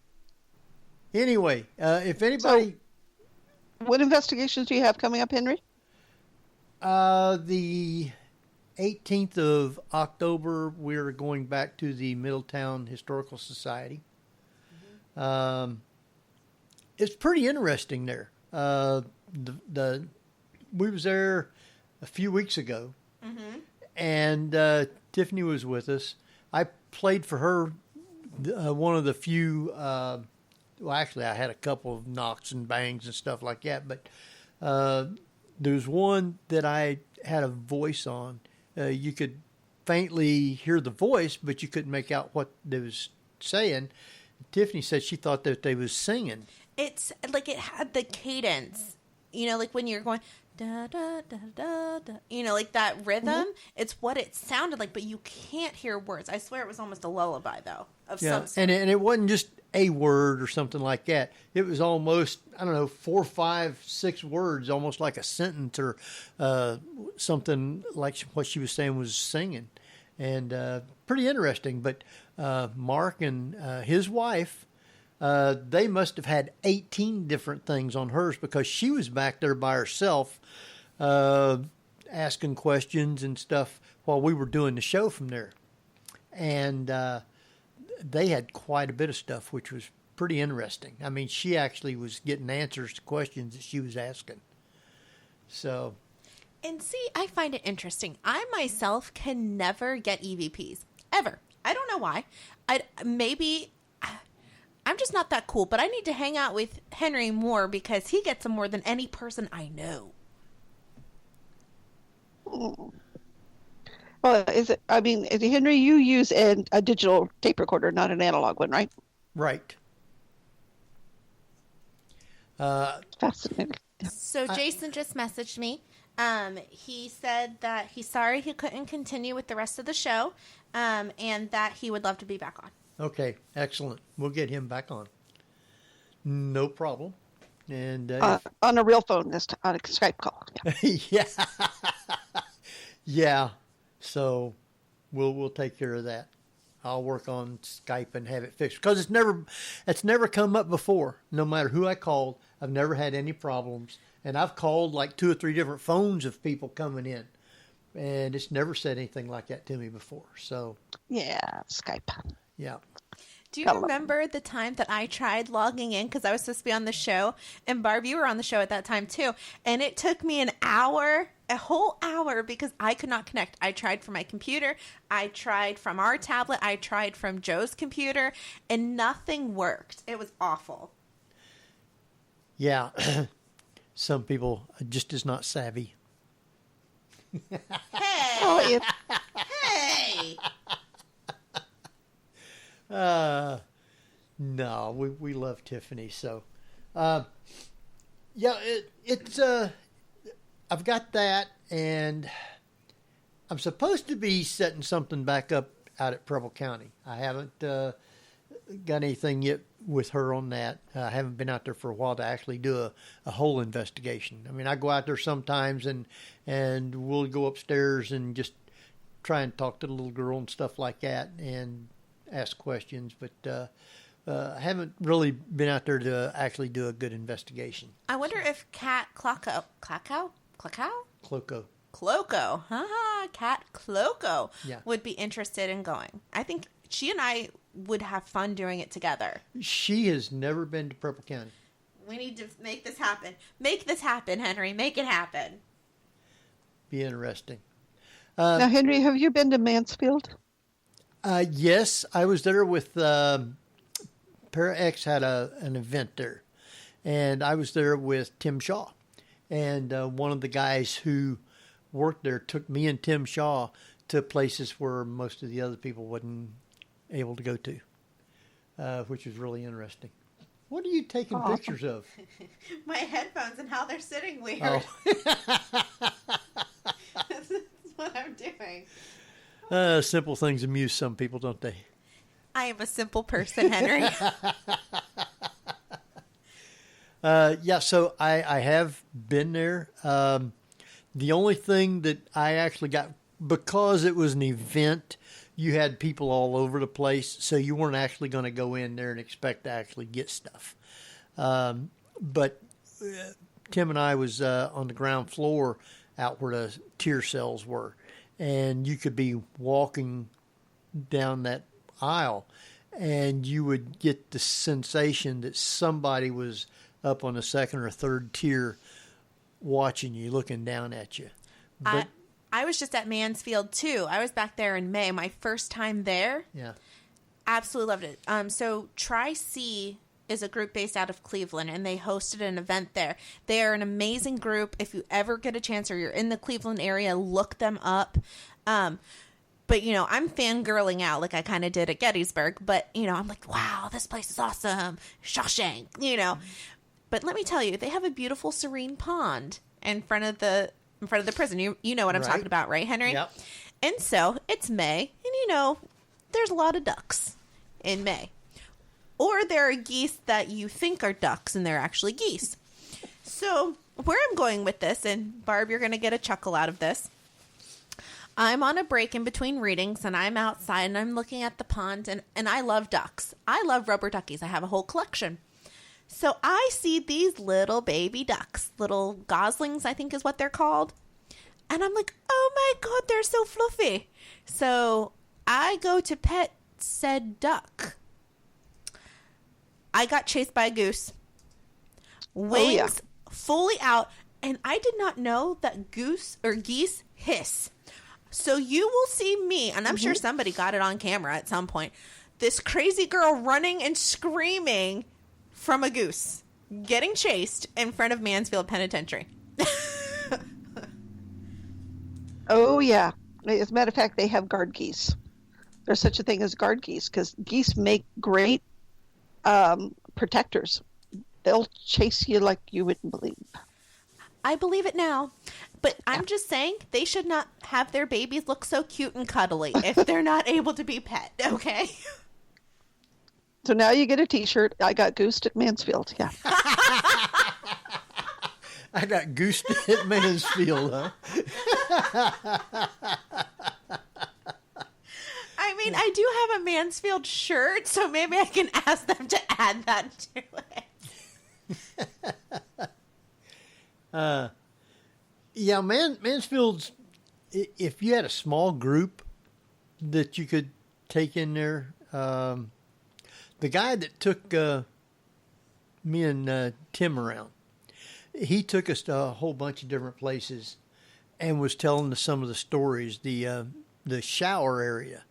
anyway, if anybody, What investigations do you have coming up, Henry? the 18th of October, we're going back to the Middletown Historical Society. It's pretty interesting there. We was there a few weeks ago, and Tiffaney was with us. I played for her one of the few. Well, actually, I had a couple of knocks and bangs and stuff like that, but there was one that I had a voice on. You could faintly hear the voice, but you couldn't make out what they was saying. Tiffaney said she thought that they was singing. It's like it had the cadence, like when you're going da da da da da, like that rhythm. It's what it sounded like, but you can't hear words. I swear it was almost a lullaby though of some sort. And it wasn't just a word or something like that. It was almost, I don't know, 4, 5, 6 words, almost like a sentence or something like what she was saying was singing. And pretty interesting. But Mark and his wife, they must have had 18 different things on hers because she was back there by herself asking questions and stuff while we were doing the show from there. And they had quite a bit of stuff, which was pretty interesting. I mean, she actually was getting answers to questions that she was asking. So, And see, I find it interesting. I myself can never get EVPs ever. I don't know why. I'm just not that cool, but I need to hang out with Henry more because he gets them more than any person I know. Well, Henry, you use a digital tape recorder, not an analog one, right? right. Fascinating. Yeah. So Jason just messaged me. He said that he's sorry he couldn't continue with the rest of the show, and that he would love to be back on. Okay, excellent. We'll get him back on. No problem. And On a real phone this time, on a Skype call. Yeah. yeah, yeah. So we'll take care of that. I'll work on Skype and have it fixed because it's never come up before. No matter who I called, I've never had any problems. And I've called like 2 or 3 different phones of people coming in. and it's never said anything like that to me before. So, Yeah, Skype. yeah. Do you Gotta love remember the time that I tried logging in because I was supposed to be on the show? And Barb, you were on the show at that time too. And it took me an hour, a whole hour, because I could not connect. I tried from my computer. I tried from our tablet. I tried from Joe's computer. And nothing worked. It was awful. Yeah. Some people just is not savvy. Hey! Oh, it, Hey! No, we love Tiffany. So, yeah, it's I've got that, and I'm supposed to be setting something back up out at Preble County. I haven't got anything yet with her on that. I haven't been out there for a while to actually do a whole investigation. I mean, I go out there sometimes, and we'll go upstairs and just try and talk to the little girl and stuff like that, and ask questions, but I haven't really been out there to actually do a good investigation. I wonder if Cat Cloco, Cat Cloco Yeah. would be interested in going. I think she and I would have fun doing it together. She has never been to Purple County. We need to make this happen. Make this happen, Henry. Make it happen. Be interesting. now, Henry, have you been to Mansfield? Yes, I was there with Para X had an event there, and I was there with Tim Shaw, and one of the guys who worked there took me and Tim Shaw to places where most of the other people wasn't able to go to, which was really interesting. What are you taking pictures of? My headphones and how they're sitting weird. Oh. That's what I'm doing. Simple things amuse some people, don't they? I am a simple person, Henry. Yeah, so I have been there. The only thing that I actually got, because it was an event, you had people all over the place, so you weren't actually going to go in there and expect to actually get stuff. But Tim and I was on the ground floor out where the tier cells were, and you could be walking down that aisle, and you would get the sensation that somebody was up on the second or third tier watching you, looking down at you. But I was just at Mansfield too. I was back there in May, my first time there. yeah, Absolutely loved it. So Tri-C is a group based out of Cleveland, and they hosted an event there. They are an amazing group. If you ever get a chance or you're in the Cleveland area, look them up. But, you know, I'm fangirling out like I kind of did at Gettysburg. But, you know, I'm like, wow, this place is awesome. Shawshank, you know. But let me tell you, they have a beautiful serene pond in front of the prison. You know what I'm Right. talking about, right, Henry? Yep. And so it's May, and you know, there's a lot of ducks in May. Or there are geese that you think are ducks, and they're actually geese. So where I'm going with this, and Barb, you're going to get a chuckle out of this. I'm on a break in between readings, and I'm outside, and I'm looking at the pond, and I love ducks. I love rubber duckies. I have a whole collection. So I see these little baby ducks, little goslings, I think is what they're called. And I'm like, oh my God, they're so fluffy. So I go to pet said duck. I got chased by a goose. Wings fully out. And I did not know that geese hiss. So you will see me, and I'm sure somebody got it on camera at some point, this crazy girl running and screaming from a goose, getting chased in front of Mansfield Penitentiary. Oh, yeah. As a matter of fact, they have guard geese. There's such a thing as guard geese because geese make great protectors. They'll chase you like you wouldn't believe. I believe it now. But I'm just saying they should not have their babies look so cute and cuddly if they're not able to be pet, okay? So now you get a T-shirt. I got goosed at Mansfield. Yeah. I got goosed at Mansfield, huh? I mean, I do have a Mansfield shirt, so maybe I can ask them to add that to it. Yeah, Mansfield's if you had a small group that you could take in there, the guy that took me and Tim around, he took us to a whole bunch of different places and was telling us some of the stories. The shower area.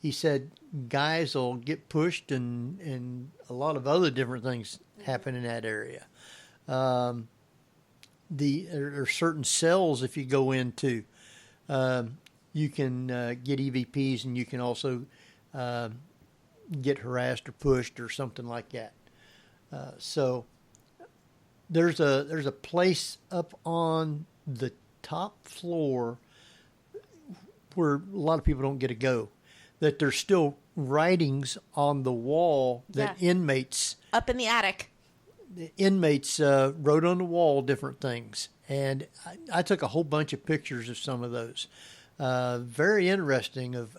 He said guys will get pushed and a lot of other different things happen in that area. There are certain cells if you go into, you can get EVPs, and you can also get harassed or pushed or something like that. So there's a place up on the top floor where a lot of people don't get to go, that there's still writings on the wall that inmates up in the attic. The inmates wrote on the wall different things, and I took a whole bunch of pictures of some of those. Very interesting of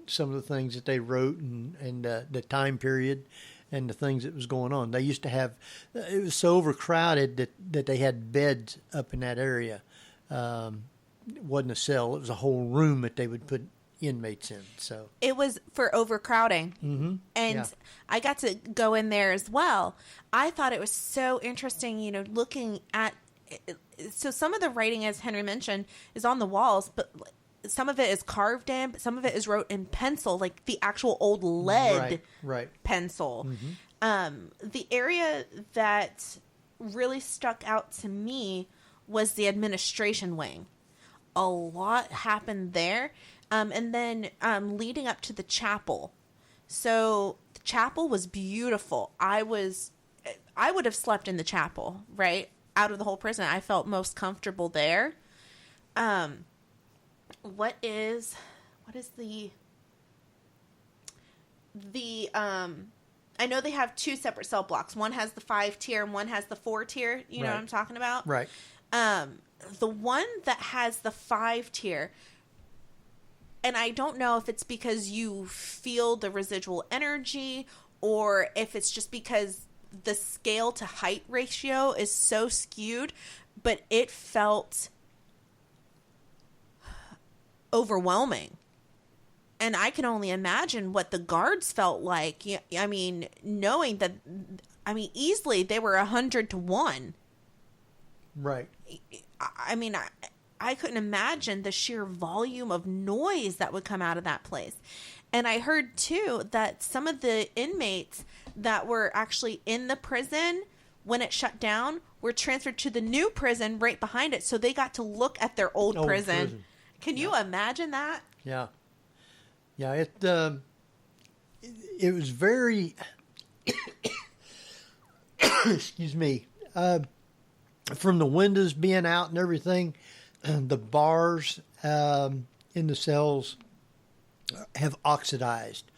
some of the things that they wrote and the time period and the things that was going on. They used to have, it was so overcrowded that they had beds up in that area. It wasn't a cell; it was a whole room that they would put inmates in. So it was for overcrowding. Mm-hmm. And I got to go in there as well. I thought it was so interesting, looking at so some of the writing, as Henry mentioned, is on the walls, but some of it is carved in, but some of it is wrote in pencil, like the actual old lead pencil. Mm-hmm. The area that really stuck out to me was the administration wing. A lot happened there. And then leading up to the chapel. So the chapel was beautiful. I would have slept in the chapel, right? Out of the whole prison, I felt most comfortable there. What is the I know they have two separate cell blocks. One has the 5-tier and one has the 4-tier. You know what I'm talking about? Right. The one that has the 5-tier, and I don't know if it's because you feel the residual energy or if it's just because the scale to height ratio is so skewed, but it felt overwhelming. And I can only imagine what the guards felt like. I mean, knowing that, easily they were 100 to 1. Right. I mean, I couldn't imagine the sheer volume of noise that would come out of that place. And I heard, too, that some of the inmates that were actually in the prison when it shut down were transferred to the new prison right behind it. So they got to look at their old prison. Can you imagine that? Yeah. Yeah, it was very, excuse me, from the windows being out and everything, the bars in the cells have oxidized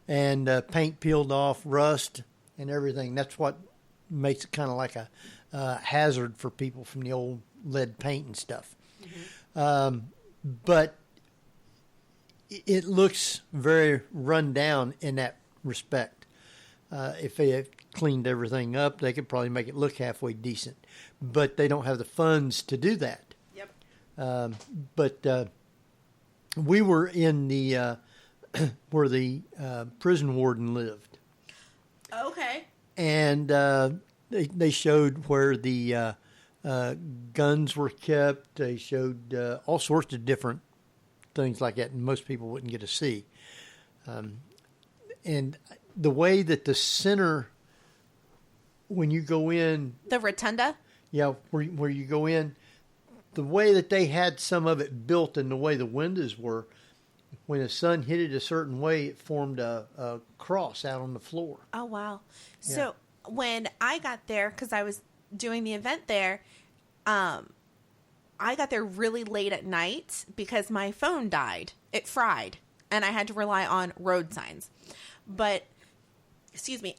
and paint peeled off, rust and everything. That's what makes it kind of like a hazard for people from the old lead paint and stuff. Mm-hmm. But it looks very run down in that respect. If they had cleaned everything up, they could probably make it look halfway decent. But they don't have the funds to do that. Yep. But we were in the where the prison warden lived. Okay. And they showed where the guns were kept. They showed all sorts of different things like that, and most people wouldn't get to see. And the way that the center, when you go in... The rotunda? Yeah, where you go in, the way that they had some of it built and the way the windows were, when the sun hit it a certain way, it formed a cross out on the floor. Oh, wow. Yeah. So when I got there, because I was doing the event there, I got there really late at night because my phone died. It fried, and I had to rely on road signs. But, excuse me,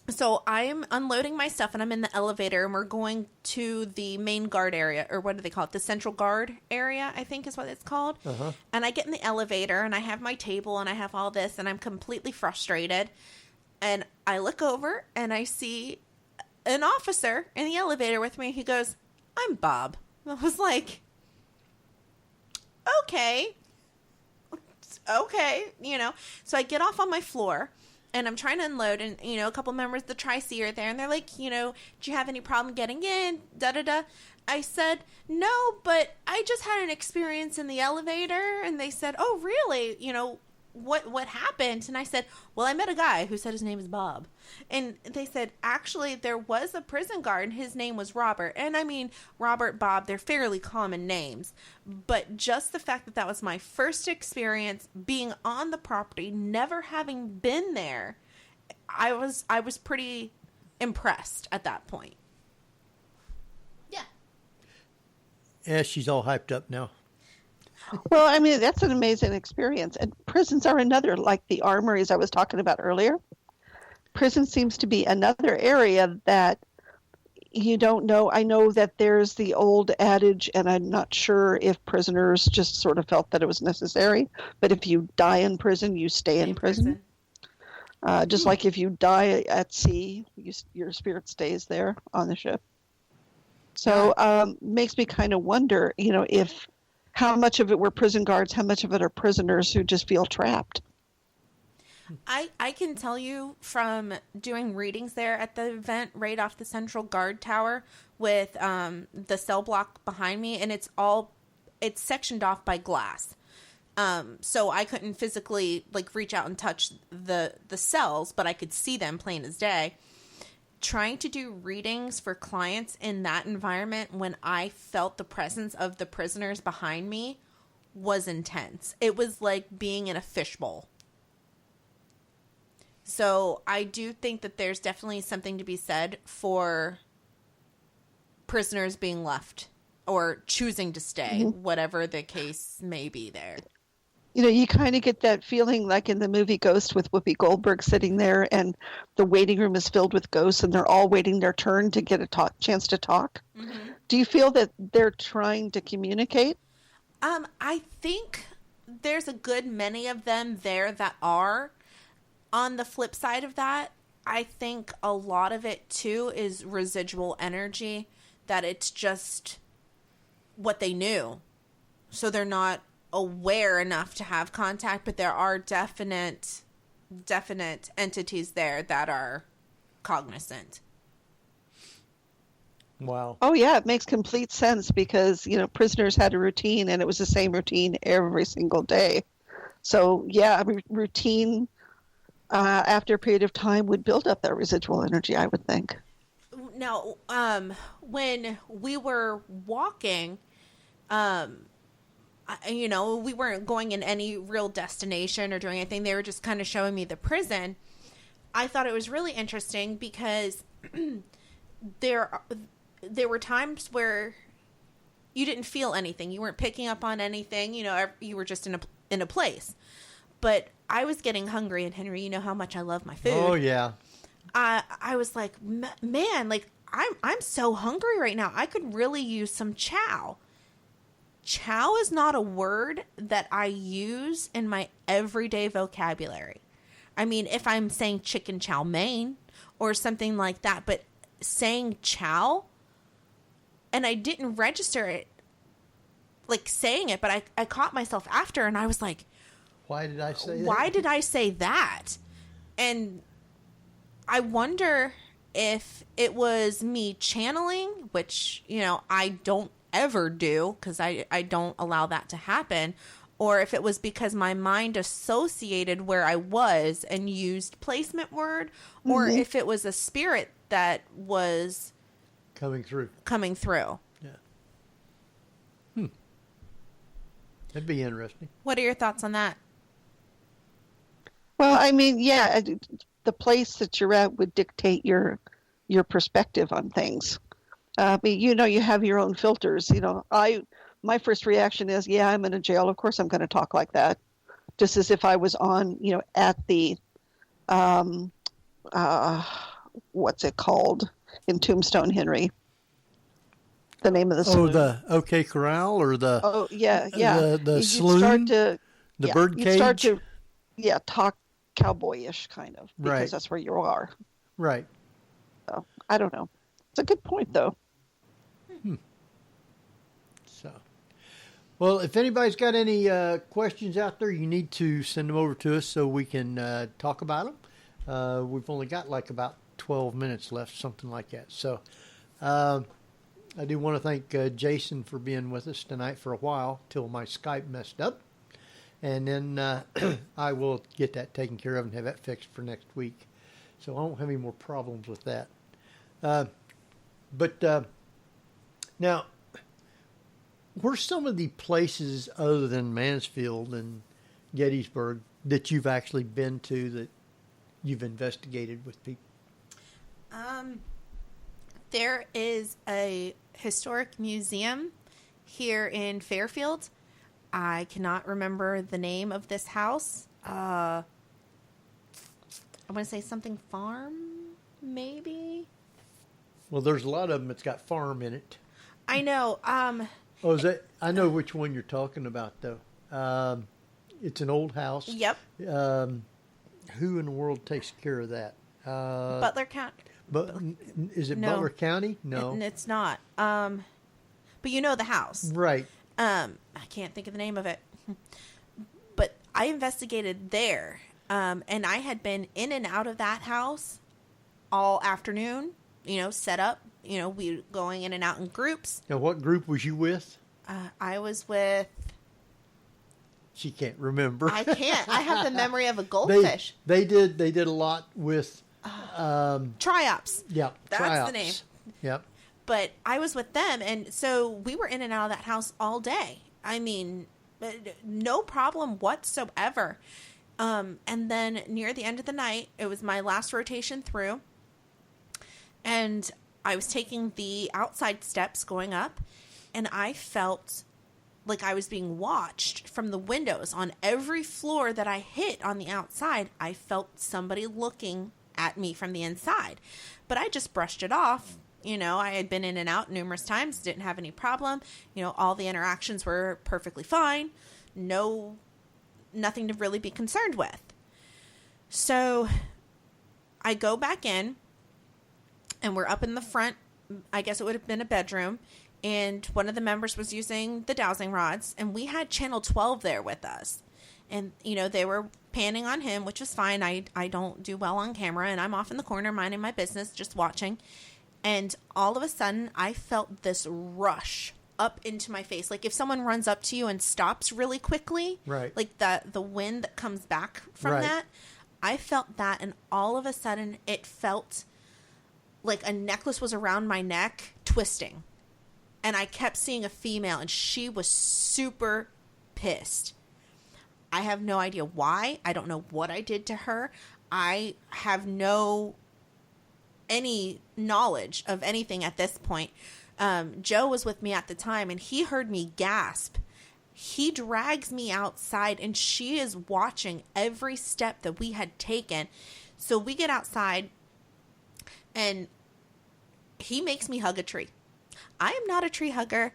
so I am unloading my stuff, and I'm in the elevator, and we're going to the main guard area, or what do they call it? The central guard area, I think is what it's called. Uh-huh. And I get in the elevator, and I have my table, and I have all this, and I'm completely frustrated. And I look over, and I see an officer in the elevator with me. He goes, "I'm Bob." I was like, okay, So I get off on my floor, and I'm trying to unload, and, a couple members of the Tri-C are there, and they're like, do you have any problem getting in? Da-da-da. I said, no, but I just had an experience in the elevator, and they said, oh, really? What happened? And I said, well, I met a guy who said his name is Bob. And they said, actually, there was a prison guard. His name was Robert. And I mean, Robert, Bob, they're fairly common names. But just the fact that was my first experience being on the property, never having been there, I was pretty impressed at that point. Yeah, she's all hyped up now. Well, I mean, that's an amazing experience. And prisons are another, like the armories I was talking about earlier. Prison seems to be another area that you don't know. I know that there's the old adage, and I'm not sure if prisoners just sort of felt that it was necessary, but if you die in prison, you stay in prison. Just like if you die at sea, your spirit stays there on the ship. So makes me kind of wonder, if how much of it were prison guards, how much of it are prisoners who just feel trapped. I can tell you from doing readings there at the event right off the Central Guard Tower with the cell block behind me, and it's sectioned off by glass. So I couldn't physically reach out and touch the cells, but I could see them plain as day. Trying to do readings for clients in that environment when I felt the presence of the prisoners behind me was intense. It was like being in a fishbowl. So I do think that there's definitely something to be said for prisoners being left or choosing to stay, whatever the case may be there. You kind of get that feeling like in the movie Ghost with Whoopi Goldberg sitting there and the waiting room is filled with ghosts and they're all waiting their turn to get a chance to talk. Mm-hmm. Do you feel that they're trying to communicate? I think there's a good many of them there that are. On the flip side of that, I think a lot of it too is residual energy, that it's just what they knew. So they're not aware enough to have contact, but there are definite entities there that are cognizant. Wow. Oh yeah, it makes complete sense because prisoners had a routine and it was the same routine every single day. So yeah, routine after a period of time would build up that residual energy, I would think. Now, when we were walking, we weren't going in any real destination or doing anything. They were just kind of showing me the prison. I thought it was really interesting because there were times where you didn't feel anything. You weren't picking up on anything. You were just in a place. But I was getting hungry, and Henry, you know how much I love my food. Oh yeah. I was like, man, I'm so hungry right now. I could really use some chow. Chow is not a word that I use in my everyday vocabulary. I mean, if I'm saying chicken chow mein or something like that, but saying chow, and I didn't register it, saying it, but I caught myself after, and I was like, why did I say that? Why did I say that? And I wonder if it was me channeling, which, I don't ever do because I don't allow that to happen, or if it was because my mind associated where I was and used placement word, or if it was a spirit that was coming through. Yeah. That'd be interesting. What are your thoughts on that? Well, I mean, yeah, the place that you're at would dictate your perspective on things. You have your own filters. My first reaction is, yeah, I'm in a jail. Of course, I'm going to talk like that, just as if I was on, at the, what's it called in Tombstone, Henry? The name of the saloon. Oh, the OK Corral or the. Oh yeah. The saloon. The bird cage. You start to, talk cowboyish kind of because that's where you are. Right. So I don't know. It's a good point though. So, Well, if anybody's got any questions out there, you need to send them over to us so we can talk about them. We've only got like about 12 minutes left, something like that. So I do want to thank Jason for being with us tonight for a while till my Skype messed up. And then I will get that taken care of and have that fixed for next week. So I won't have any more problems with that. But now, where's some of the places other than Mansfield and Gettysburg that you've actually been to that you've investigated with people? There is a historic museum here in Fairfield. I cannot remember the name of this house. I want to say something farm, maybe? Well, there's a lot of them that's got farm in it. I know. Oh, is that? I know which one you're talking about, though. It's an old house. Yep. Who in the world takes care of that? Butler County. But is it No. Butler County? No, It's not. But you know the house. right. I can't think of the name of it. But I investigated there. And I had been in and out of that house all afternoon, set up, we going in and out in groups. Now, what group was you with? I was with, She can't remember. I can't, I have the memory of a goldfish. They did a lot with. Triops. Yeah, That's tryouts. the name. Yep. But I was with them, and so we were in and out of that house all day. I mean, no problem whatsoever. And then near the end of the night, it was my last rotation through, and I was taking the outside steps going up, and I felt like I was being watched from the windows. On every floor that I hit on the outside, I felt somebody looking at me from the inside. But I just brushed it off. I had been in and out numerous times, didn't have any problem. All the interactions were perfectly fine. Nothing to really be concerned with. So I go back in, and we're up in the front. I guess it would have been a bedroom. And one of the members was using the dowsing rods, and we had Channel 12 there with us. And, they were panning on him, which is fine. I don't do well on camera, and I'm off in the corner minding my business, just watching. And all of a sudden, I felt this rush up into my face. Like if someone runs up to you and stops really quickly, Right. like the wind that comes back from Right. that. I felt that, and all of a sudden, it felt like a necklace was around my neck, twisting. And I kept seeing a female, and she was super pissed. I have no idea why. I don't know what I did to her. I have any knowledge of anything at this point. Joe was with me at the time, and he heard me gasp. He drags me outside, and she is watching every step that we had taken. So we get outside, and he makes me hug a tree. I am not a tree hugger,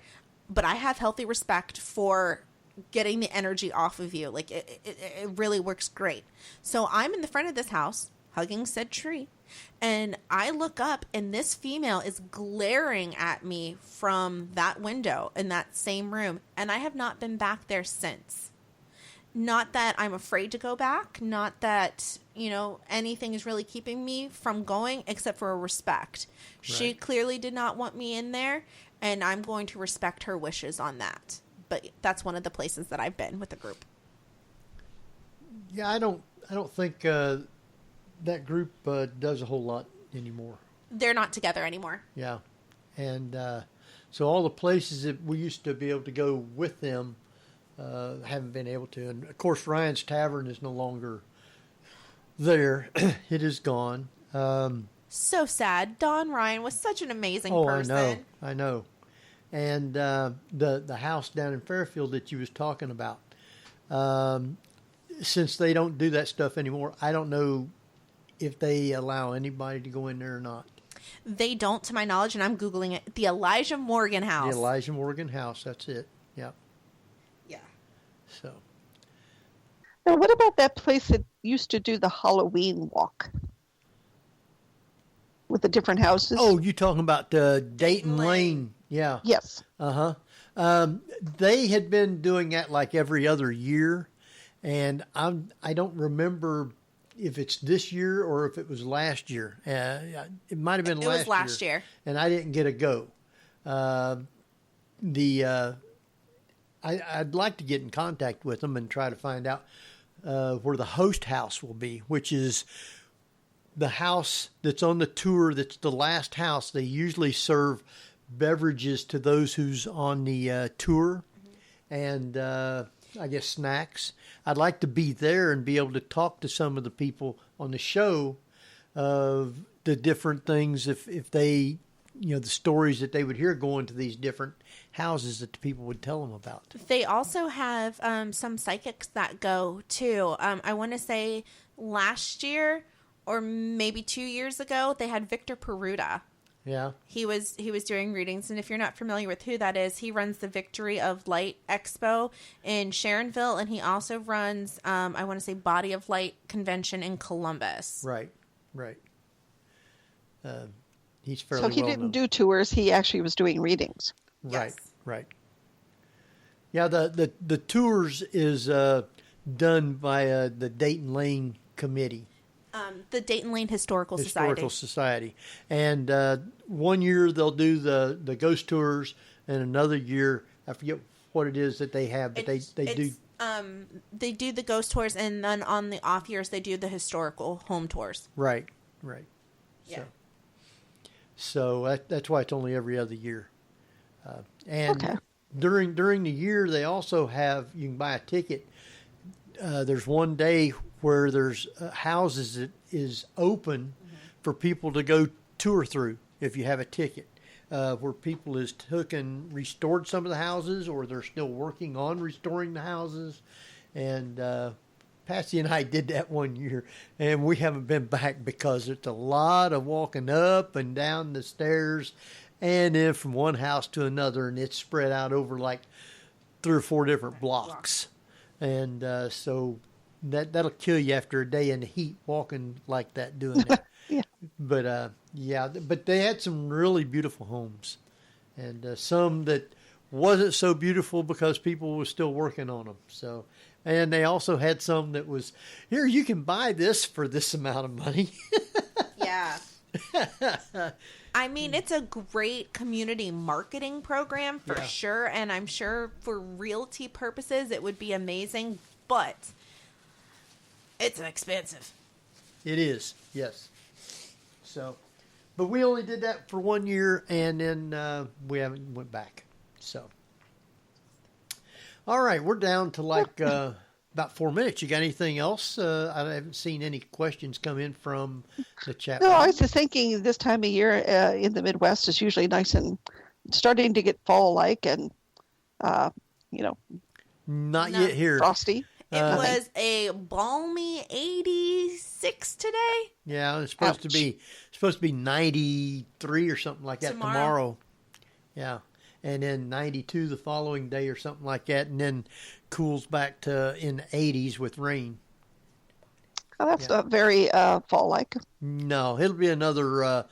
but I have healthy respect for getting the energy off of you. Like it really works great. So I'm in the front of this house hugging said tree, and I look up, and this female is glaring at me from that window in that same room, and I have not been back there since. Not that I'm afraid to go back, not that, anything is really keeping me from going, except for a respect. Right. She clearly did not want me in there, and I'm going to respect her wishes on that. But that's one of the places that I've been with the group. Yeah, I don't think that group does a whole lot anymore. They're not together anymore. Yeah, and so all the places that we used to be able to go with them haven't been able to. And of course, Ryan's Tavern is no longer there. It is gone. So sad. Don Ryan was such an amazing person. I know. And the house down in Fairfield that you was talking about, since they don't do that stuff anymore, I don't know if they allow anybody to go in there or not. They don't, to my knowledge, and I'm Googling it. The Elijah Morgan House. The Elijah Morgan House, that's it. Yeah. Yeah. So. Now, what about that place that used to do the Halloween walk? With the different houses? Oh, you talking about Dayton Lane. Yeah. Yes. Uh-huh. They had been doing that like every other year, and I don't remember if it's this year or if it was last year. It might have been last year. It was last year. And I didn't get a go. I'd like to get in contact with them and try to find out where the host house will be, which is the house that's on the tour. That's the last house. They usually serve beverages to those who's on the tour, and I guess snacks. I'd like to be there and be able to talk to some of the people on the show of the different things, if they, the stories that they would hear going to these different houses that the people would tell them about. They also have some psychics that go too. I want to say last year or maybe 2 years ago, they had Victor Peruta. Yeah. He was doing readings, and if you're not familiar with who that is, he runs the Victory of Light Expo in Sharonville, and he also runs, I want to say, Body of Light Convention in Columbus. Right. He's fairly So he well didn't known. do tours. He actually was doing readings. Right, Yes. right. Yeah, the tours is done by the Dayton Lane Committee. The Dayton Lane Historical Society. And 1 year they'll do the ghost tours, and another year, I forget what it is that they have, but they do. They do the ghost tours, and then on the off years they do the historical home tours. Right. Yeah. So that's why it's only every other year. And Okay. during the year, they also have, you can buy a ticket. There's one day where there's houses that is open for people to go tour through if you have a ticket, where people is took and restored some of the houses, or they're still working on restoring the houses. And Patsy and I did that 1 year, and we haven't been back because it's a lot of walking up and down the stairs and then from one house to another, and it's spread out over like 3 or 4 different blocks. And so that'll kill you after a day in the heat walking like that, doing that. Yeah. But but they had some really beautiful homes, and some that wasn't so beautiful because people were still working on them. So, and they also had some that was, here, you can buy this for this amount of money. Yeah. I mean, it's a great community marketing program for sure, and I'm sure for realty purposes it would be amazing, but it's expensive. It is, yes. So, but we only did that for 1 year, and then we haven't went back. So, all right, we're down to like about 4 minutes. You got anything else? I haven't seen any questions come in from the chat. No, I was just thinking this time of year in the Midwest is usually nice and starting to get fall-like and, Not yet here. frosty. It was a balmy 86 today. Yeah, it's supposed to be 93 or something like that tomorrow. Yeah, and then 92 the following day or something like that, and then cools back to in the 80s with rain. Oh, that's not very fall-like. No, it'll be another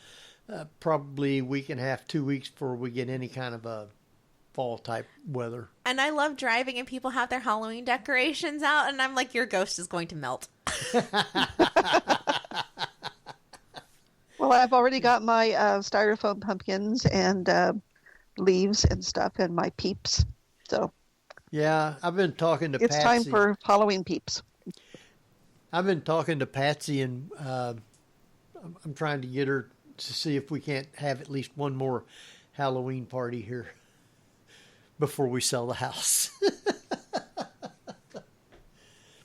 probably week and a half, 2 weeks before we get any kind of a fall type weather. And I love driving and people have their Halloween decorations out, and I'm like, your ghost is going to melt. Well, I've already got my styrofoam pumpkins and leaves and stuff and my peeps. So Yeah, I've been talking to it's Patsy. time for Halloween peeps. I've been talking to Patsy, and I'm trying to get her to see if we can't have at least one more Halloween party here before we sell the house.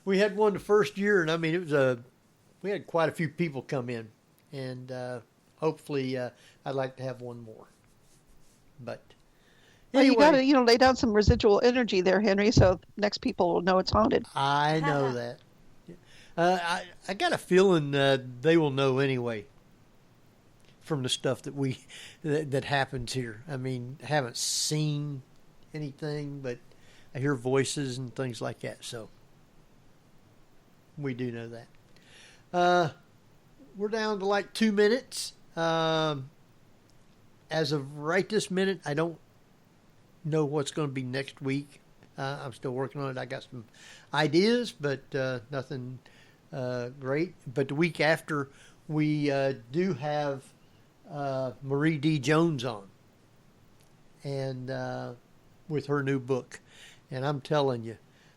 We had one the first year, and I mean, it was we had quite a few people come in, and hopefully I'd like to have one more. But Well, anyway, you got to lay down some residual energy there, Henry, so next people will know it's haunted. I know that. I got a feeling they will know anyway from the stuff that happens here. I mean, I haven't seen anything, but I hear voices and things like that. So we do know that. We're down to like 2 minutes. As of right this minute, I don't know what's going to be next week. I'm still working on it. I got some ideas, but nothing great. But the week after, we do have Marie D. Jones on, and with her new book. And I'm telling you,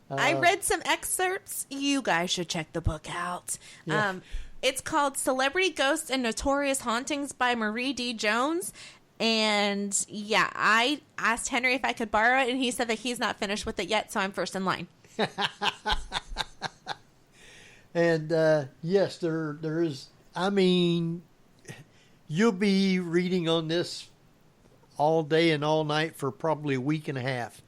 I read some excerpts. You guys should check the book out. Yeah. It's called Celebrity Ghosts and Notorious Hauntings by Marie D. Jones. And yeah, I asked Henry if I could borrow it, and he said that he's not finished with it yet, so I'm first in line. And yes, there is. I mean, you'll be reading on this all day and all night for probably a week and a half.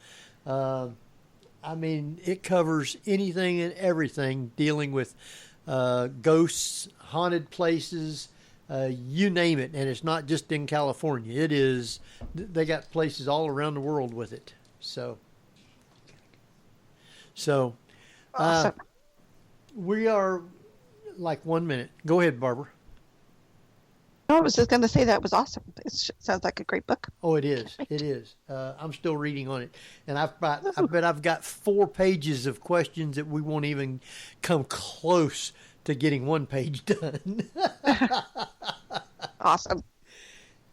I mean, it covers anything and everything dealing with ghosts, haunted places, you name it. And it's not just in California. It is, they got places all around the world with it. So Awesome. we are like 1 minute. Go ahead, Barbara. No, I was just going to say that was awesome. It sounds like a great book. Oh, it is. It is. I'm still reading on it, and I bet I've got 4 pages of questions that we won't even come close to getting 1 page done. Awesome.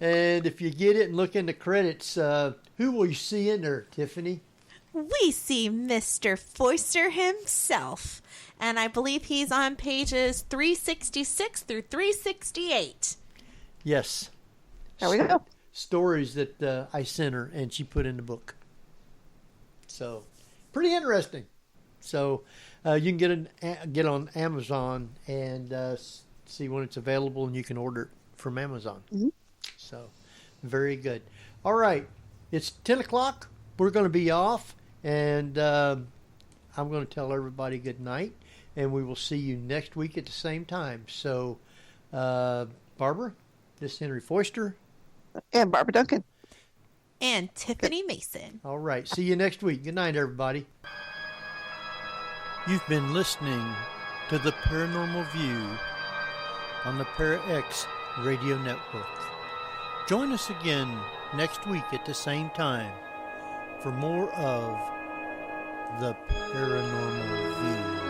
And if you get it and look in the credits, who will you see in there, Tiffany? We see Mr. Foister himself, and I believe he's on pages 366 through 368. Yes. There we go. Stories that I sent her and she put in the book. So, pretty interesting. So, you can get on Amazon and see when it's available, and you can order it from Amazon. Mm-hmm. So, very good. All right. It's 10 o'clock. We're going to be off, and I'm going to tell everybody good night, and we will see you next week at the same time. So, Barbara? This is Henry Foister. And Barbara Duncan. And Tiffaney Mason. All right. See you next week. Good night, everybody. You've been listening to the Paranormal View on the ParaX Radio Network. Join us again next week at the same time for more of the Paranormal View.